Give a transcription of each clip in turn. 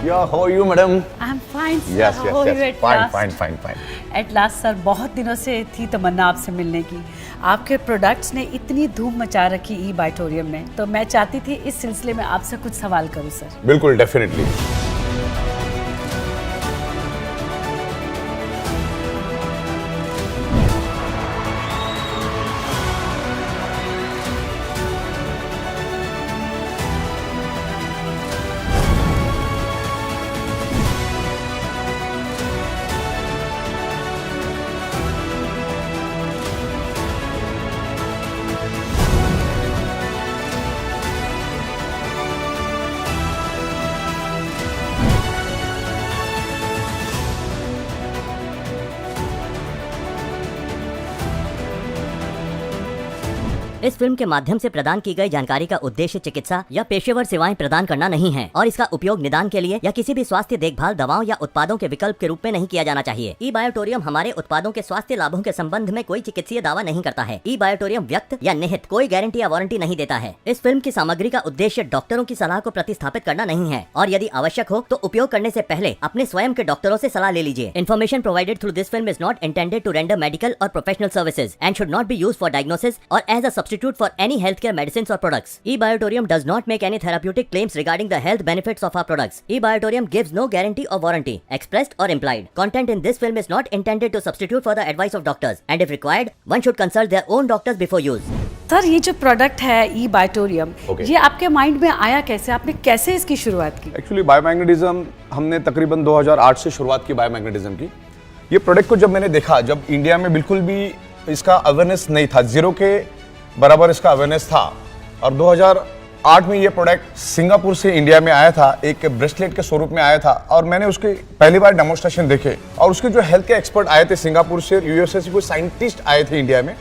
Yeah, how are you, madam? I'm fine, sir. Yes, How are you at last? Fine. At last, sir, बहुत दिनों से थी तमन्ना आपसे मिलने की। आपके प्रोडक्ट्स ने इतनी धूम मचा रखी ई बाइटोरियम में, तो मैं चाहती थी इस सिलसिले में आपसे कुछ सवाल करूं, सर। बिल्कुल, डेफिनेटली। इस फिल्म के माध्यम से प्रदान की गई जानकारी का उद्देश्य चिकित्सा या पेशेवर सेवाएं प्रदान करना नहीं है और इसका उपयोग निदान के लिए या किसी भी स्वास्थ्य देखभाल दवाओं या उत्पादों के विकल्प के रूप में नहीं किया जाना चाहिए। ई बायोटोरियम हमारे उत्पादों के स्वास्थ्य लाभों के संबंध में कोई चिकित्सीय दावा नहीं करता है। ई बायोटोरियम व्यक्त या निहित कोई गारंटी या वारंटी नहीं देता है। इस फिल्म की सामग्री का उद्देश्य डॉक्टरों की सलाह को प्रतिस्थापित करना नहीं है और यदि आवश्यक हो तो उपयोग करने से पहले अपने स्वयं के डॉक्टरों से सलाह ले लीजिए। Information provided through this film is not intended to render medical और professional services and should not be used for diagnosis और as a substitute for any healthcare medicines or products. E-Biotorium does not make any therapeutic claims regarding the health benefits of our products. E-Biotorium gives no guarantee or warranty, expressed or implied. Content in this film is not intended to substitute for the advice of doctors, and if required, one should consult their own doctors before use. Sir, ये जो product है ई बाइटोरियम, ये आपके mind में आया कैसे? आपने कैसे इसकी शुरुआत की? एक्चुअली बायोमैग्नेटिज्म हमने तकरीबन 2008 से शुरुआत की बायोमैग्नेटिज्म की। ये प्रोडक्ट को जब मैंने देखा, जब इंडिया में बिल्कुल भी इसका अवेयरनेस नहीं था, जीरो के बराबर इसका अवेयरनेस था, और 2008 में ये प्रोडक्ट सिंगापुर से इंडिया में आया था, एक ब्रेसलेट के स्वरूप में आया था, और मैंने उसके पहली बार डेमोन्स्ट्रेशन देखे, और उसके जो हेल्थ के एक्सपर्ट आए थे सिंगापुर से, यूएसए से कोई साइंटिस्ट आए थे इंडिया में,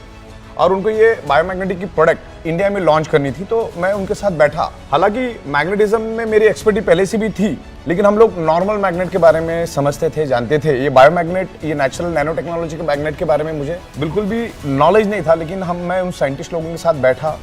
और उनको ये बायोमैग्नेटिक की प्रोडक्ट इंडिया में लॉन्च करनी थी, तो मैं उनके साथ बैठा। हालांकि मैग्नेटिज्म में मेरी एक्सपर्टी पहले से भी थी, लेकिन हम लोग नॉर्मल मैग्नेट के बारे में समझते थे, जानते थे। ये बायोमैग्नेट, ये नेचुरल नैनो टेक्नोलॉजी के मैग्नेट के बारे में मुझे बिल्कुल भी नॉलेज नहीं था, लेकिन मैं उन साइंटिस्ट लोगों के साथ बैठा,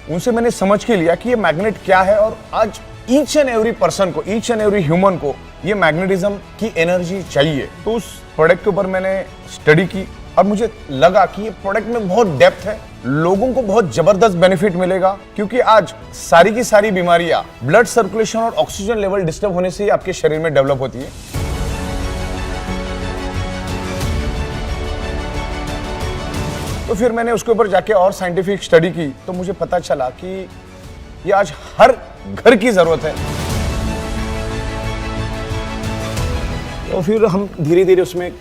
उनसे मैंने समझ के लिया कि ये मैग्नेट क्या है, और आज ईच एंड एवरी पर्सन को, ईच एंड एवरी ह्यूमन को ये मैग्नेटिज्म की एनर्जी चाहिए। तो उस प्रोडक्ट के ऊपर मैंने स्टडी की और मुझे लगा कि ये प्रोडक्ट में बहुत डेप्थ है, लोगों को बहुत जबरदस्त बेनिफिट मिलेगा, क्योंकि आज सारी की सारी बीमारियां ब्लड सर्कुलेशन और ऑक्सीजन लेवल डिस्टर्ब होने से ही आपके शरीर में डेवलप होती है। तो फिर मैंने उसके ऊपर जाके और साइंटिफिक स्टडी की, तो मुझे पता चला कि ये आज हर घर की जरूरत है। तो फिर हम धीरे धीरे उसमें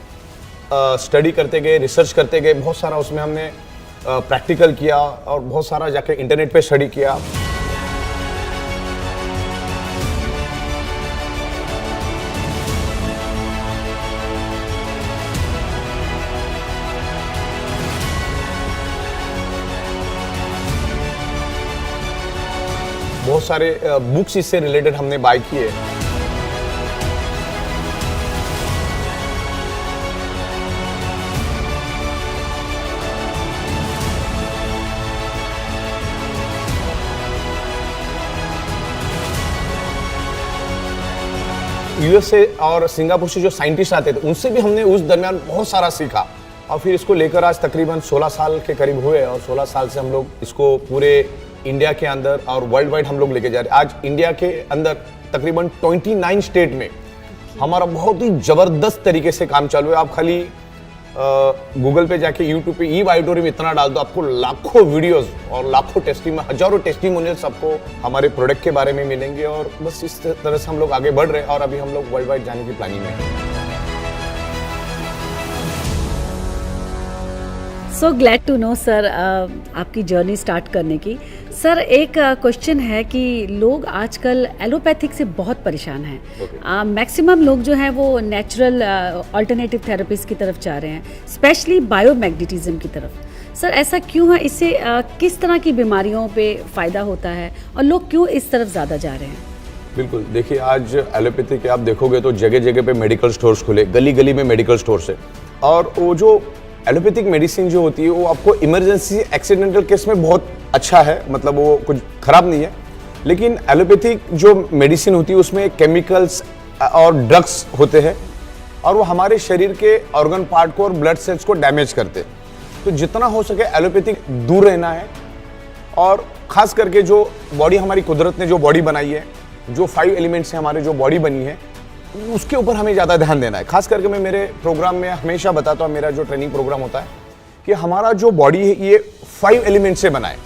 स्टडी करते गए, रिसर्च करते गए, बहुत सारा उसमें हमने प्रैक्टिकल किया और बहुत सारा जाके इंटरनेट पे स्टडी किया। बहुत सारे बुक्स इससे रिलेटेड हमने बाय किए। यूएसए और सिंगापुर से जो साइंटिस्ट आते थे, उनसे भी हमने उस दरमियान बहुत सारा सीखा, और फिर इसको लेकर आज तकरीबन 16 साल के करीब हुए, और 16 साल से हम लोग इसको पूरे इंडिया के अंदर और वर्ल्ड वाइड हम लोग लेके जा रहे हैं। आज इंडिया के अंदर तकरीबन 29 स्टेट में हमारा बहुत ही जबरदस्त तरीके से काम चालू है। आप खाली गूगल पे जाके यूट्यूब पे ई बायोटोरियम इतना डाल दो, आपको लाखों वीडियोस और लाखों हजारों टेस्टिमोनियल्स आपको हमारे प्रोडक्ट के बारे में मिलेंगे, और बस इस तरह से हम लोग आगे बढ़ रहे हैं, और अभी हम लोग वर्ल्ड वाइड जाने की प्लानिंग में हैं। So glad to know sir, आपकी जर्नी स्टार्ट करने की। सर, एक क्वेश्चन है कि लोग आजकल एलोपैथिक से बहुत परेशान हैं। मैक्सिमम लोग जो हैं वो नेचुरल अल्टरनेटिव थेरेपीज की तरफ जा रहे हैं, स्पेशली बायोमैग्नेटिज्म की तरफ। सर, ऐसा क्यों है? इससे किस तरह की बीमारियों पे फ़ायदा होता है और लोग क्यों इस तरफ ज़्यादा जा रहे हैं? बिल्कुल, देखिए आज एलोपैथी के आप देखोगे तो जगह जगह पे मेडिकल स्टोर्स खुले, गली गली में मेडिकल स्टोर्स है, और वो जो एलोपैथिक मेडिसिन जो होती है वो आपको इमरजेंसी एक्सीडेंटल केस में बहुत अच्छा है, मतलब वो कुछ खराब नहीं है। लेकिन एलोपैथिक जो मेडिसिन होती है उसमें केमिकल्स और ड्रग्स होते हैं और वो हमारे शरीर के ऑर्गन पार्ट को और ब्लड सेल्स को डैमेज करते हैं। तो जितना हो सके एलोपैथिक दूर रहना है और खास करके जो बॉडी हमारी कुदरत ने जो बॉडी बनाई है, जो 5 एलिमेंट्स से हमारे जो बॉडी बनी है, उसके ऊपर हमें ज़्यादा ध्यान देना है। खास करके मैं मेरे प्रोग्राम में हमेशा बताता हूँ, मेरा जो ट्रेनिंग प्रोग्राम होता है कि हमारा जो बॉडी है ये 5 एलिमेंट्स से बना है।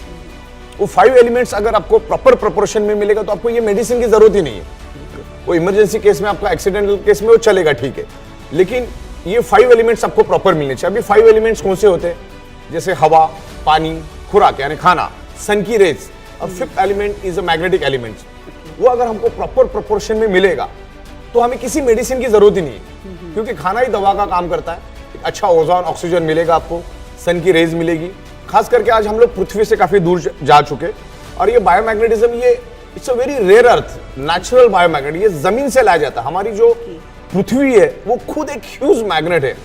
वो 5 एलिमेंट्स अगर आपको प्रॉपर प्रोपोर्शन में मिलेगा तो आपको ये मेडिसिन की जरूरत ही नहीं है। वो इमरजेंसी केस में, आपका एक्सीडेंटल केस में वो चलेगा, ठीक है, लेकिन ये 5 एलिमेंट्स आपको प्रॉपर मिलने चाहिए। अभी 5 एलिमेंट्स कौन से होते हैं? जैसे हवा, पानी, खुराक यानी खाना, सन की रेज, और 5th element is a magnetic element. वो अगर हमको प्रॉपर प्रोपोर्शन में मिलेगा तो हमें किसी मेडिसिन की जरूरत ही नहीं है, क्योंकि खाना ही दवा का काम करता है। अच्छा ओजोन, ऑक्सीजन मिलेगा आपको, सन की रेज मिलेगी। खास करके आज हम लोग पृथ्वी से काफी दूर जा चुके और ये बायोमैग्नेटिज्म, ये it's a very rare earth, natural biomagnet, ये जमीन से लाया जाता है। हमारी जो पृथ्वी है वो खुद एक ह्यूज मैग्नेट है,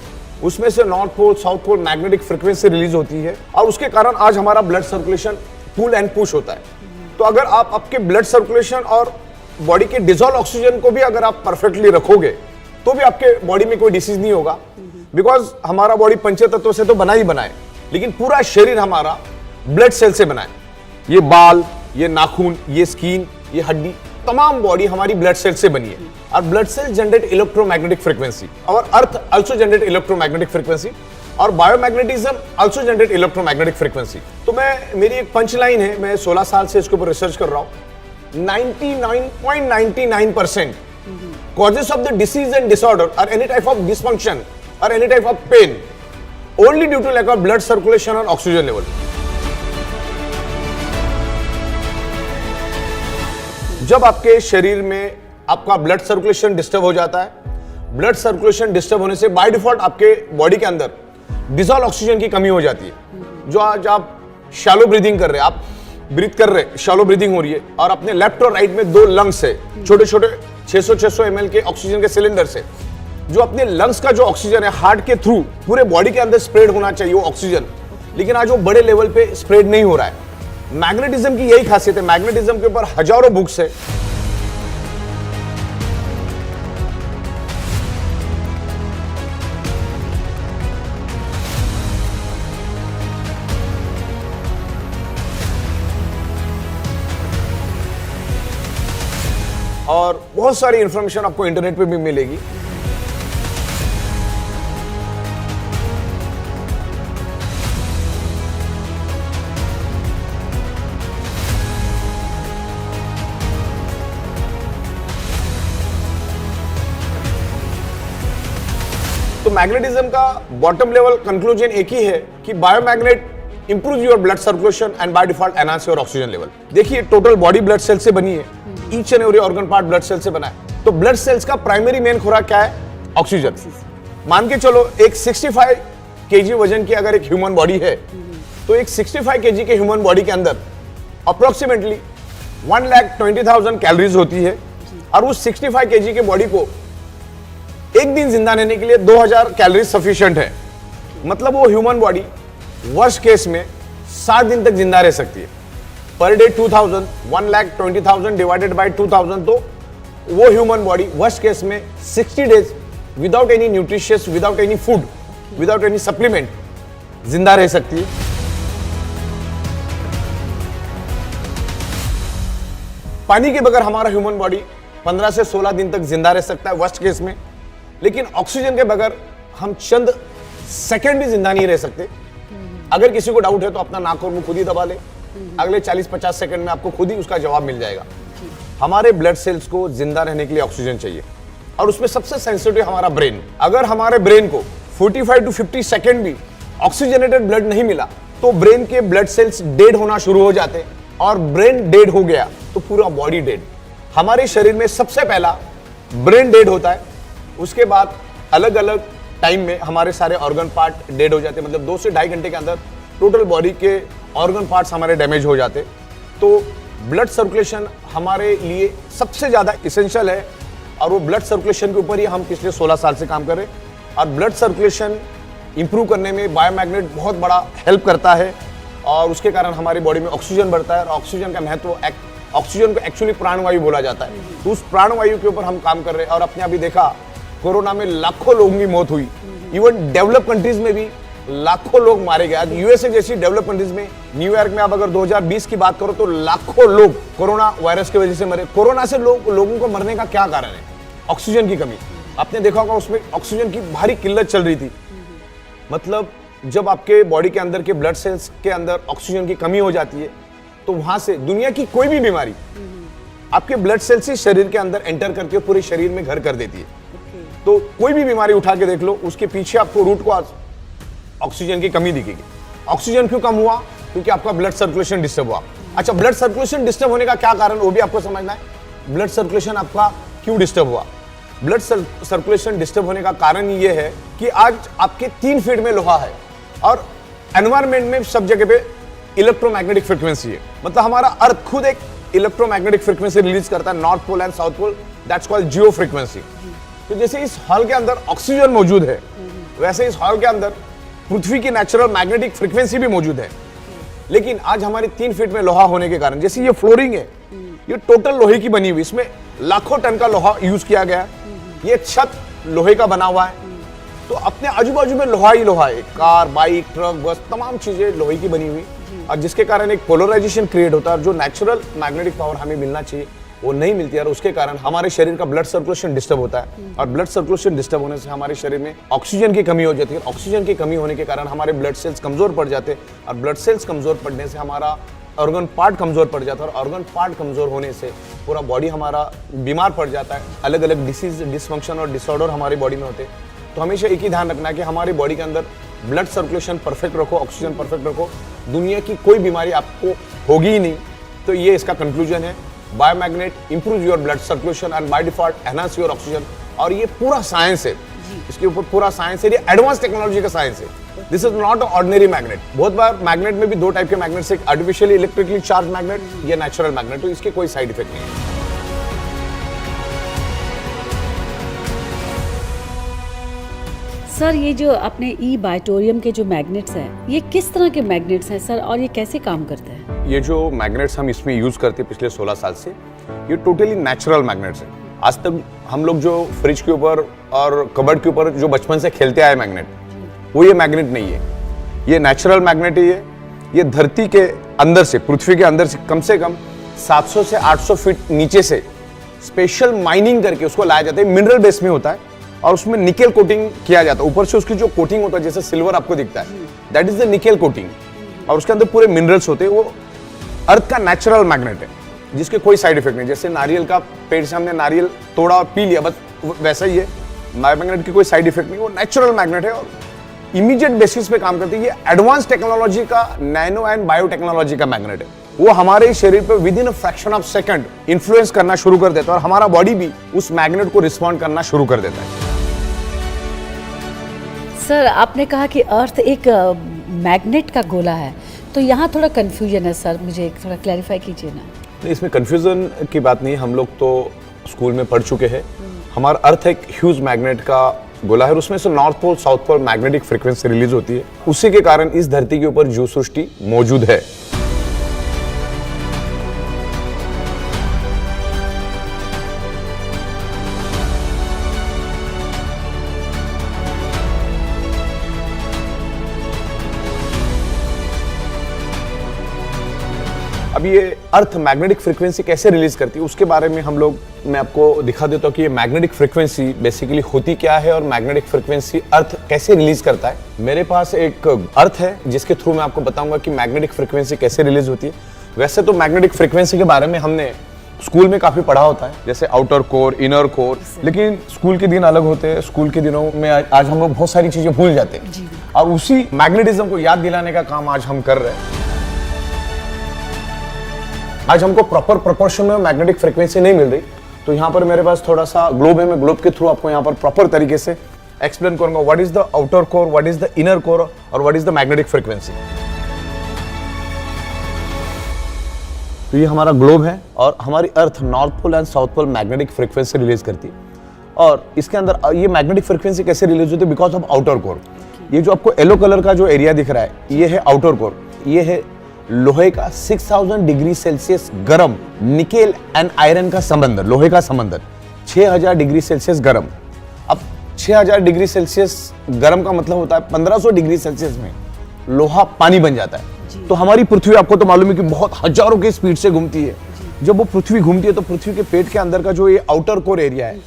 उसमें से north pole, south pole magnetic frequency release होती है और उसके कारण आज हमारा blood circulation pull and push होता है। तो अगर आप आपके ब्लड सर्कुलेशन और बॉडी के डिजोल्व ऑक्सीजन को भी अगर आप परफेक्टली रखोगे तो भी आपके बॉडी में कोई डिसीज नहीं होगा, बिकॉज हमारा बॉडी पंचतत्व से तो बना ही बना है, लेकिन पूरा शरीर हमारा ब्लड सेल से बना है। ये बाल, ये नाखून, ये स्किन, ये हड्डी, तमाम बॉडी हमारी ब्लड सेल से बनी है। और blood sale generate electromagnetic frequency और अर्थ आल्सो जनरेट इलेक्ट्रोमैग्नेटिक फ्रीक्वेंसी और biomagnetism also generate electromagnetic frequency. तो मेरी एक पंच लाइन है, मैं 16 साल से इसके ऊपर रिसर्च कर रहा हूं। 99.99% causes of the disease and disorder or any type of dysfunction or any type of pain only due to lack of blood circulation or oxygen level. जब आपके शरीर में आपका ब्लड सर्कुलेशन डिस्टर्ब हो जाता है, ब्लड सर्कुलेशन डिस्टर्ब होने से बाय डिफॉल्ट आपके बॉडी के अंदर डिसॉल्व ऑक्सीजन की कमी हो जाती है। जो आज आप शैलो ब्रीदिंग कर रहे हैं, आप ब्रीथ कर रहे हैं, शैलो ब्रीदिंग हो रही है और अपने लेफ्ट और राइट में 2 लंग्स है, छोटे छोटे 600 ml के ऑक्सीजन के सिलेंडर से, जो अपने लंग्स का जो ऑक्सीजन है हार्ट के थ्रू पूरे बॉडी के अंदर स्प्रेड होना चाहिए वो ऑक्सीजन, लेकिन आज वो बड़े लेवल पे स्प्रेड नहीं हो रहा है। मैग्नेटिज्म की यही खासियत है, मैग्नेटिज्म के ऊपर हजारों बुक्स है। और बहुत सारी इंफॉर्मेशन आपको इंटरनेट पे भी मिलेगी। तो मैग्नेटिज्म का बॉटम लेवल कंक्लूजन एक ही है कि biomagnet improve your blood circulation and by default enhance your oxygen level. देखिए टोटल बॉडी ब्लड सेल से बनी है, each and every organ part blood cell से बना है। तो ब्लड सेल्स का प्राइमरी मेन खुराक क्या है? ऑक्सीजन। मान के चलो एक 65 kg वजन की अगर एक ह्यूमन बॉडी है, तो एक 65 kg के ह्यूमन बॉडी के अंदर अप्रोक्सीमेटली 1,20,000 कैलोरीज होती है और उस 65 kg के बॉडी को एक दिन जिंदा रहने के लिए 2000 कैलोरीज सफिशिएंट है। मतलब वो ह्यूमन बॉडी वर्स्ट केस में 7 दिन तक जिंदा रह सकती है। पर डे 2000, 1,20,000 डिवाइडेड बाय 2000, तो वो ह्यूमन बॉडी वर्स्ट केस में 60 days without any nutritious, without any food, without any supplement जिंदा रह सकती है। पानी के बगैर हमारा ह्यूमन बॉडी 15 से 16 दिन तक जिंदा रह सकता है वर्स्ट केस में, लेकिन ऑक्सीजन के बगैर हम चंद सेकंड भी जिंदा नहीं रह सकते। अगर किसी को डाउट है तो अपना नाक और मुंह खुद ही दबा ले, अगले 40-50 सेकंड में आपको खुद ही उसका जवाब मिल जाएगा। हमारे ब्लड सेल्स को जिंदा रहने के लिए ऑक्सीजन चाहिए और उसमें सबसे सेंसिटिव हमारा ब्रेन। अगर हमारे ब्रेन को 45 to 50 सेकंड भी ऑक्सीजनेटेड ब्लड नहीं मिला तो ब्रेन के ब्लड सेल्स डेड होना शुरू हो जाते हैं, और ब्रेन डेड हो गया तो पूरा बॉडी डेड। हमारे शरीर में सबसे पहला ब्रेन डेड होता है, उसके बाद अलग अलग टाइम में हमारे सारे ऑर्गन पार्ट डेड हो जाते हैं। मतलब 2 से 2.5 घंटे के अंदर टोटल बॉडी के ऑर्गन पार्ट्स हमारे डैमेज हो जाते। तो ब्लड सर्कुलेशन हमारे लिए सबसे ज़्यादा इसेंशियल है और वो ब्लड सर्कुलेशन के ऊपर ही हम पिछले 16 साल से काम कर रहे हैं। और ब्लड सर्कुलेशन इंप्रूव करने में बायोमैग्नेट बहुत बड़ा हेल्प करता है और उसके कारण हमारी बॉडी में ऑक्सीजन बढ़ता है और ऑक्सीजन का महत्व ऑक्सीजन को एक्चुअली प्राणवायु बोला जाता है। तो उस प्राणवायु के ऊपर हम काम कर रहे हैं और अपने अभी देखा कोरोना में लाखों लोगों की मौत हुई। इवन डेवलप कंट्रीज में भी लाखों लोग मारे गए। आज यूएसए जैसी डेवलप कंट्रीज में, न्यूयॉर्क में आप अगर 2020 की बात करो तो लाखों लोग कोरोना वायरस की वजह से मरे। कोरोना से लोगों को मरने का क्या कारण है? ऑक्सीजन की कमी। आपने देखा होगा उसमें ऑक्सीजन की भारी किल्लत चल रही थी। मतलब जब आपके बॉडी के अंदर के ब्लड सेल्स के अंदर ऑक्सीजन की कमी हो जाती है तो वहां से दुनिया की कोई भी बीमारी आपके ब्लड सेल्स से शरीर के अंदर एंटर करके पूरे शरीर में घर कर देती है। तो कोई भी बीमारी उठा के देख लो, उसके पीछे आपको रूट को ऑक्सीजन की कमी दिखेगी। ऑक्सीजन क्यों कम हुआ? क्योंकि आपका ब्लड सर्कुलेशन डिस्टर्ब हुआ। अच्छा, ब्लड सर्कुलेशन डिस्टर्ब होने का क्या कारण, वो भी आपको समझना है। ब्लड सर्कुलेशन आपका क्यों डिस्टर्ब हुआ? ब्लड सर्कुलेशन डिस्टर्ब होने का कारण ये है कि आज आपके 3 फीट में लोहा है और एनवायरमेंट में सब जगह पे इलेक्ट्रोमैग्नेटिक फ्रीक्वेंसी है। मतलब हमारा अर्थ खुद एक इलेक्ट्रोमैग्नेटिक फ्रीक्वेंसी रिलीज करता है, north pole and south pole, that's called geo frequency. तो जैसे इस हॉल के अंदर ऑक्सीजन मौजूद है, वैसे इस हॉल के अंदर पृथ्वी की नेचुरल मैग्नेटिक फ्रीक्वेंसी भी मौजूद है। लेकिन आज हमारे 3 फीट में लोहा होने के कारण, जैसे ये फ्लोरिंग है, ये टोटल लोहे की बनी हुई, इसमें लाखों टन का लोहा यूज किया गया है। ये छत लोहे का बना हुआ है। तो अपने आजू बाजू में लोहा ही लोहा है। कार, बाइक, ट्रक, बस, तमाम चीजें लोहे की बनी हुई, और जिसके कारण एक पोलराइजेशन क्रिएट होता है। जो नेचुरल मैग्नेटिक पावर हमें मिलना चाहिए वो नहीं मिलती है, और उसके कारण हमारे शरीर का ब्लड सर्कुलेशन डिस्टर्ब होता है। और ब्लड सर्कुलेशन डिस्टर्ब होने से हमारे शरीर में ऑक्सीजन की कमी हो जाती है। ऑक्सीजन की कमी होने के कारण हमारे ब्लड सेल्स कमजोर पड़ जाते हैं, और ब्लड सेल्स कमजोर पड़ने से हमारा ऑर्गन पार्ट कमजोर पड़ जाता है, और ऑर्गन पार्ट कमजोर होने से पूरा बॉडी हमारा बीमार पड़ जाता है। अलग अलग डिसीज, डिसफंक्शन और डिसऑर्डर हमारी बॉडी में होते हैं। तो हमेशा एक ही ध्यान रखना है कि हमारी बॉडी के अंदर ब्लड सर्कुलेशन परफेक्ट रखो, ऑक्सीजन परफेक्ट रखो, दुनिया की कोई बीमारी आपको होगी ही नहीं। तो ये इसका कंक्लूजन है। Biomagnet improve your blood circulation and by default enhance your oxygen. और ये पूरा साइंस है, इसके ऊपर पूरा साइंस है, ये एडवांस टेक्नोलॉजी का साइंस है। This is not ordinary magnet. बहुत बार मैग्नेट में भी 2 टाइप के मैग्नेट्स, एक आर्टिफिशियली इलेक्ट्रिकली चार्ज मैग्नेट, ये नेचुरल मैग्नेट। तो इसके कोई साइड इफेक्ट नहीं है। सर, ये जो अपने ई बायोटोरियम के जो मैग्नेट्स हैं, ये किस तरह के मैग्नेट्स हैं सर, और ये कैसे काम करते हैं? ये जो मैग्नेट्स हम इसमें यूज करते हैं पिछले 16 साल से, ये टोटली नेचुरल मैग्नेट्स हैं। आज तक हम लोग जो फ्रिज के ऊपर और कबर्ड के ऊपर जो बचपन से खेलते आए मैग्नेट, वो ये मैग्नेट नहीं है। ये नेचुरल मैग्नेट है। ये धरती के अंदर से, पृथ्वी के अंदर से कम 700 से 800 फीट नीचे से स्पेशल माइनिंग करके उसको लाया जाता है। मिनरल बेस में होता है और उसमें निकेल कोटिंग किया जाता है। ऊपर से उसकी जो कोटिंग होता है, जैसे सिल्वर आपको दिखता है, that is the nickel coating. और उसके अंदर पूरे मिनरल्स होते हैं। वो अर्थ का नेचुरल मैग्नेट है, जिसके कोई साइड इफेक्ट नहीं। जैसे नारियल का पेड़ से हमने नारियल तोड़ा और पी लिया, बस वैसा ही है। मैग्नेट की कोई साइड इफेक्ट नहीं, वो नेचुरल मैग्नेट है और इमीडिएट बेसिस पे काम करती है। ये एडवांस टेक्नोलॉजी का, नैनो एंड बायोटेक्नोलॉजी का मैग्नेट है। वो हमारे शरीर पे with in a fraction of second influence करना शुरू कर देता है, और हमारा बॉडी भी उस मैग्नेट को रिस्पॉन्ड करना शुरू कर देता है। सर, आपने कहा कि अर्थ एक मैग्नेट का गोला है, तो यहाँ थोड़ा कन्फ्यूजन है सर, मुझे थोड़ा क्लैरिफाई कीजिए ना। इसमें कंफ्यूजन की बात नहीं है। हम लोग तो स्कूल में पढ़ चुके हैं। हमारा अर्थ एक ह्यूज मैग्नेट का गोला है, और उसमें से north pole, south pole magnetic frequency release होती है। उसी के कारण इस धरती के ऊपर जीव सृष्टि मौजूद है। अब ये अर्थ मैग्नेटिक फ्रीक्वेंसी कैसे रिलीज करती है उसके बारे में मैं आपको दिखा देता हूँ कि ये मैग्नेटिक फ्रीक्वेंसी बेसिकली होती क्या है और मैग्नेटिक फ्रीक्वेंसी अर्थ कैसे रिलीज करता है। मेरे पास एक अर्थ है जिसके थ्रू मैं आपको बताऊंगा कि मैग्नेटिक फ्रीक्वेंसी कैसे रिलीज होती है। वैसे तो मैग्नेटिक फ्रीक्वेंसी के बारे में हमने स्कूल में काफी पढ़ा होता है, जैसे आउटर कोर, इनर कोर, लेकिन स्कूल के दिन अलग होते हैं। स्कूल के दिनों में आज हम लोग बहुत सारी चीजें भूल जाते हैं, और उसी मैग्नेटिज्म को याद दिलाने का काम आज हम कर रहे हैं। आज हमको प्रॉपर प्रोपोर्शन में मैग्नेटिक फ्रीक्वेंसी नहीं मिल रही, तो यहाँ पर मेरे पास थोड़ा सा ग्लोब है। मैं ग्लोब के थ्रू आपको यहाँ पर प्रॉपर तरीके से एक्सप्लेन करूंगा what is the outer core, what is the inner core और what is the magnetic frequency. तो ये हमारा ग्लोब है और हमारी earth north pole and south pole magnetic frequency release करती है। और इसके अंदर ये मैग्नेटिक फ्रीक्वेंसी कैसे रिलीज होती है? Because of outer core. ये जो आपको येलो कलर का जो एरिया दिख रहा है, ये है आउटर कोर। ये है लोहे का 6000 डिग्री सेल्सियस गर्म निकेल एंड आयरन का समंदर, लोहे का समंदर 6000 डिग्री सेल्सियस गर्म। अब 6000 डिग्री सेल्सियस गर्म का मतलब होता है 1500 डिग्री सेल्सियस में लोहा पानी बन जाता है। तो हमारी पृथ्वी, आपको तो मालूम है कि बहुत हजारों की स्पीड से घूमती है। जब वो पृथ्वी घूमती है तो पृथ्वी के पेट के अंदर का जो ये आउटर कोर एरिया है,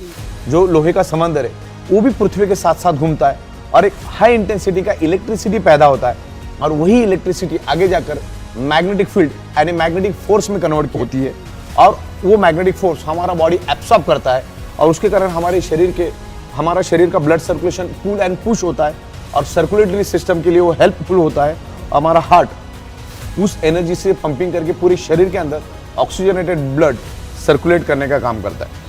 जो लोहे का समंदर है, वो भी पृथ्वी के साथ साथ घूमता है और एक हाई इंटेंसिटी का इलेक्ट्रिसिटी पैदा होता है और वही इलेक्ट्रिसिटी आगे जाकर मैग्नेटिक फील्ड यानी मैग्नेटिक फोर्स में कन्वर्ट होती है और वो मैग्नेटिक फोर्स हमारा बॉडी एब्सॉर्ब करता है और उसके कारण हमारा शरीर का blood circulation pull and push होता है और सर्कुलेटरी सिस्टम के लिए वो हेल्पफुल होता है। हमारा हार्ट उस एनर्जी से पंपिंग करके पूरे शरीर के अंदर ऑक्सीजनेटेड ब्लड सर्कुलेट करने का काम करता है।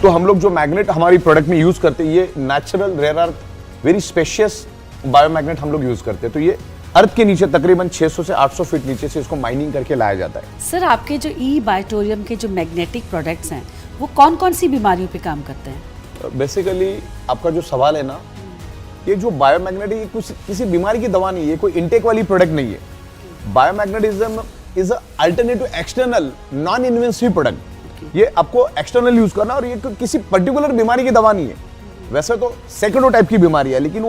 तो हम लोग जो मैग्नेट हमारी प्रोडक्ट में यूज करते हैं, ये natural rare earth very spacious biomagnet हम लोग यूज करते हैं। तो ये अर्थ के नीचे तकरीबन 600 से 800 फीट नीचे से इसको माइनिंग करके लाया जाता है। सर, आपके जो ई बायोटोरियम के जो मैग्नेटिक प्रोडक्ट्स हैं वो कौन कौन सी बीमारियों पे काम करते हैं? बेसिकली आपका जो सवाल है ना, ये जो बायोमैग्नेटिक कुछ किसी बीमारी की दवा नहीं है, कोई इनटेक वाली प्रोडक्ट नहीं है। Biomagnetism is alternative external non invasive product. ये आपको एक्सटर्नल यूज करना और ये किसी पर्टिकुलर बीमारी की दवा नहीं है। वैसे तो सैकड़ों टाइप की बीमारी है, लेकिन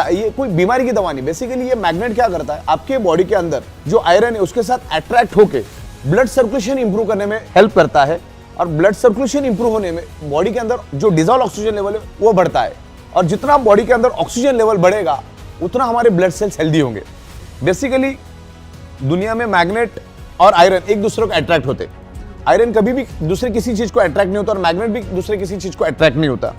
ये कोई बीमारी की दवा नहीं। बेसिकली ये मैग्नेट क्या करता है, आपके बॉडी के अंदर जो आयरन है उसके साथ अट्रैक्ट होके ब्लड सर्कुलेशन इंप्रूव करने में हेल्प करता है और ब्लड सर्कुलेशन इंप्रूव होने में बॉडी के अंदर जो डिजॉल्व ऑक्सीजन लेवल है वो बढ़ता है और जितना बॉडी के अंदर ऑक्सीजन लेवल बढ़ेगा उतना हमारे ब्लड सेल्स हेल्दी होंगे। बेसिकली दुनिया में मैग्नेट और आयरन एक दूसरे को अट्रैक्ट होते। आयरन कभी भी दूसरे किसी चीज को अट्रैक्ट नहीं होता और मैग्नेट भी दूसरे किसी चीज को अट्रैक्ट नहीं होता।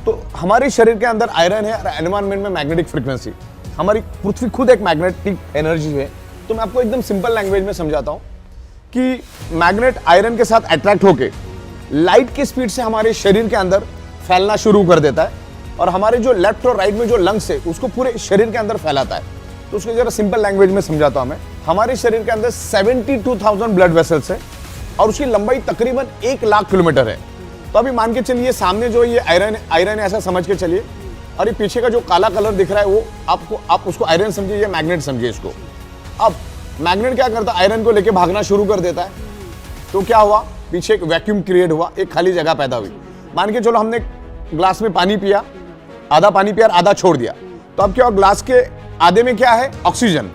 तो हमारे शरीर के अंदर आयरन है और एनवायरनमेंट में मैग्नेटिक फ्रीक्वेंसी। हमारी पृथ्वी खुद एक मैग्नेटिक एनर्जी है। तो मैं आपको एकदम सिंपल लैंग्वेज में समझाता हूं कि मैग्नेट आयरन के साथ अट्रैक्ट होके लाइट की स्पीड से हमारे शरीर के अंदर फैलना शुरू कर देता है और हमारे जो लेफ्ट और राइट में जो लंग्स है उसको पूरे शरीर के अंदर फैलाता है। तो उसको जरा सिंपल लैंग्वेज में समझाता हूं मैं। हमारे शरीर के अंदर 72,000 ब्लड वेसल्स है और उसकी लंबाई तकरीबन 1 लाख किलोमीटर है। तो अभी मान के चलिए सामने जो ये आयरन ऐसा समझ के चलिए और ये पीछे का जो काला कलर दिख रहा है वो आप उसको आयरन समझिए या मैग्नेट समझिए इसको। अब मैग्नेट क्या करता है, आयरन को लेके भागना शुरू कर देता है। तो क्या हुआ, पीछे एक वैक्यूम क्रिएट हुआ, एक खाली जगह पैदा हुई। मान के चलो हमने ग्लास में पानी पिया, आधा पानी पिया और आधा छोड़ दिया। तो अब क्या हुआ, ग्लास के आधे में क्या है, ऑक्सीजन,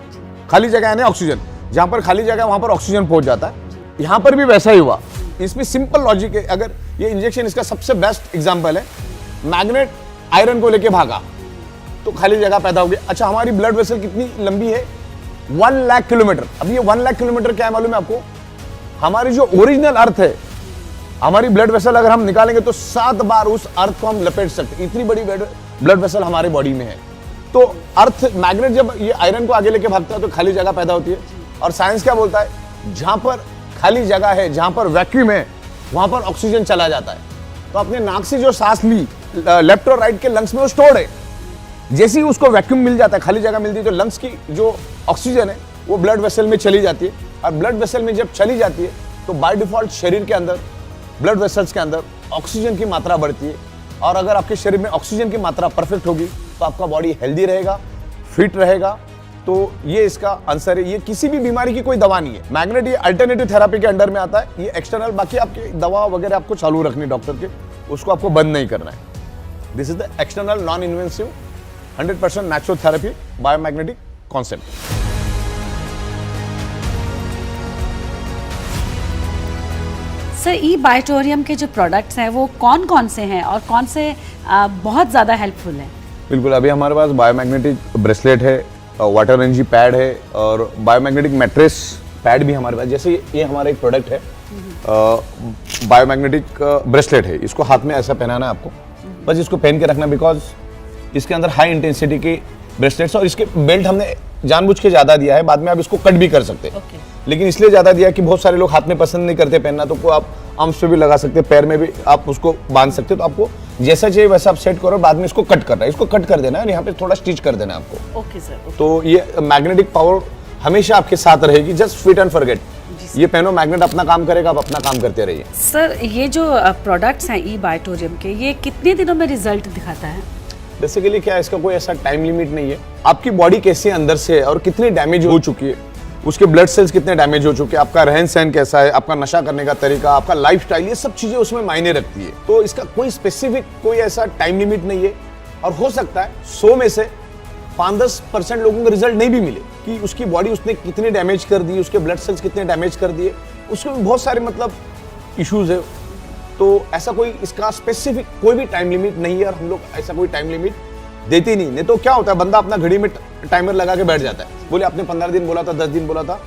खाली जगह है ना ऑक्सीजन। जहां पर खाली जगह वहां पर ऑक्सीजन पहुंच जाता है। यहां पर भी वैसा ही हुआ। इसमें सिंपल लॉजिक है। अगर ये इंजेक्शन इसका सबसे बेस्ट एग्जांपल है। मैग्नेट आयरन को लेके भागा तो खाली जगह पैदा हो गई। अच्छा, हमारी ब्लड वेसल कितनी लंबी है, 1 लाख किलोमीटर। अब ये 1 लाख किलोमीटर क्या है मालूम है आपको, हमारी जो ओरिजिनल अर्थ है, हमारी ब्लड वेसल अगर हम निकालेंगे तो 7 बार उस अर्थ को हम लपेट सकते। इतनी बड़ी ब्लड वेसल हमारे बॉडी में है। तो अर्थ मैग्नेट जब ये आयरन को आगे लेके भागता है तो खाली जगह पैदा होती है। और साइंस क्या बोलता है, जहां पर खाली जगह है, जहां पर वैक्यूम है, वहां पर ऑक्सीजन चला जाता है। तो अपने नाक से जो सांस ली लेफ्ट और राइट के लंग्स में वो स्टोर्ड है। जैसे ही उसको वैक्यूम मिल जाता है, खाली जगह मिलती है, तो लंग्स की जो ऑक्सीजन है वो ब्लड वेसल में चली जाती है। और ब्लड वेसल में जब चली जाती है तो बाय डिफॉल्ट शरीर के अंदर ब्लड वेसल्स के अंदर ऑक्सीजन की मात्रा बढ़ती है। और अगर आपके शरीर में ऑक्सीजन की मात्रा परफेक्ट होगी तो आपका बॉडी हेल्दी रहेगा, फिट रहेगा। तो ये इसका आंसर है। ये किसी भी बीमारी की कोई दवा नहीं है। मैग्नेट ये अल्टरनेटिव थेरेपी के अंडर में आता है। ये एक्सटर्नल, बाकी आपकी दवा वगैरह आपको चालू रखनी डॉक्टर के, उसको आपको बंद नहीं करना है। This is the external non invasive 100% natural therapy biomagnetic concept. Sir, E बायोटोरियम के जो प्रोडक्ट्स हैं वो कौन कौन से हैं और कौन से बहुत ज़्यादा हेल्पफुल हैं? बिल्कुल, अभी हमारे पास बायोमैग्नेटिक ब्रेसलेट है, वाटर एनर्जी पैड है और बायोमैग्नेटिक मैट्रेस पैड भी हमारे पास। जैसे ये हमारा एक प्रोडक्ट है, बायोमैग्नेटिक ब्रेसलेट है। इसको हाथ में ऐसा पहनाना है आपको, बस इसको पहन के रखना, बिकॉज इसके अंदर हाई इंटेंसिटी के ब्रेसलेट्स और इसके बेल्ट हमने जानबूझ के ज़्यादा दिया है। बाद में आप इसको कट भी कर सकते हैं, लेकिन इसलिए ज़्यादा दिया कि बहुत सारे लोग हाथ में पसंद नहीं करते पहनना। तो आप आर्म्स पे भी लगा सकते हैं, पैर में भी आप उसको बांध सकते हैं। तो आपको जैसा चाहिए वैसा आप सेट करो, बाद में इसको कट करना है, इसको कट कर देना है और यहाँ पे थोड़ा स्टिच कर देना है आपको। Okay sir. तो ये मैग्नेटिक पावर हमेशा आपके साथ रहेगी। Just fit and forget. ये पहनो, मैग्नेट अपना काम करेगा, आप अपना काम करते रहिए। सर, ये जो प्रोडक्ट्स हैं ई बायोटोरियम के, ये कितने दिनों में रिजल्ट दिखाता है? बेसिकली क्या है, इसका कोई ऐसा टाइम लिमिट नहीं है। आपकी बॉडी कैसे अंदर से है और कितनी डैमेज हो चुकी है, उसके ब्लड सेल्स कितने डैमेज हो चुके हैं, आपका रहन सहन कैसा है, आपका नशा करने का तरीका, आपका लाइफस्टाइल, ये सब चीजें उसमें मायने रखती है। तो इसका कोई स्पेसिफिक कोई ऐसा टाइम लिमिट नहीं है। और हो सकता है 100 में से 5-10% लोगों को रिजल्ट नहीं भी मिले कि उसकी बॉडी उसने कितनी डैमेज कर दी, उसके ब्लड सेल्स कितने डैमेज कर दिए, उसमें भी बहुत सारे मतलब इश्यूज है। तो ऐसा कोई इसका स्पेसिफिक कोई भी टाइम लिमिट नहीं है और हम लोग ऐसा कोई टाइम लिमिट देते नहीं तो क्या होता है, बंदा अपना घड़ी में टाइमर लगा के बैठ जाता है, बोले आपने 15 दिन बोला था, 10 दिन बोला था।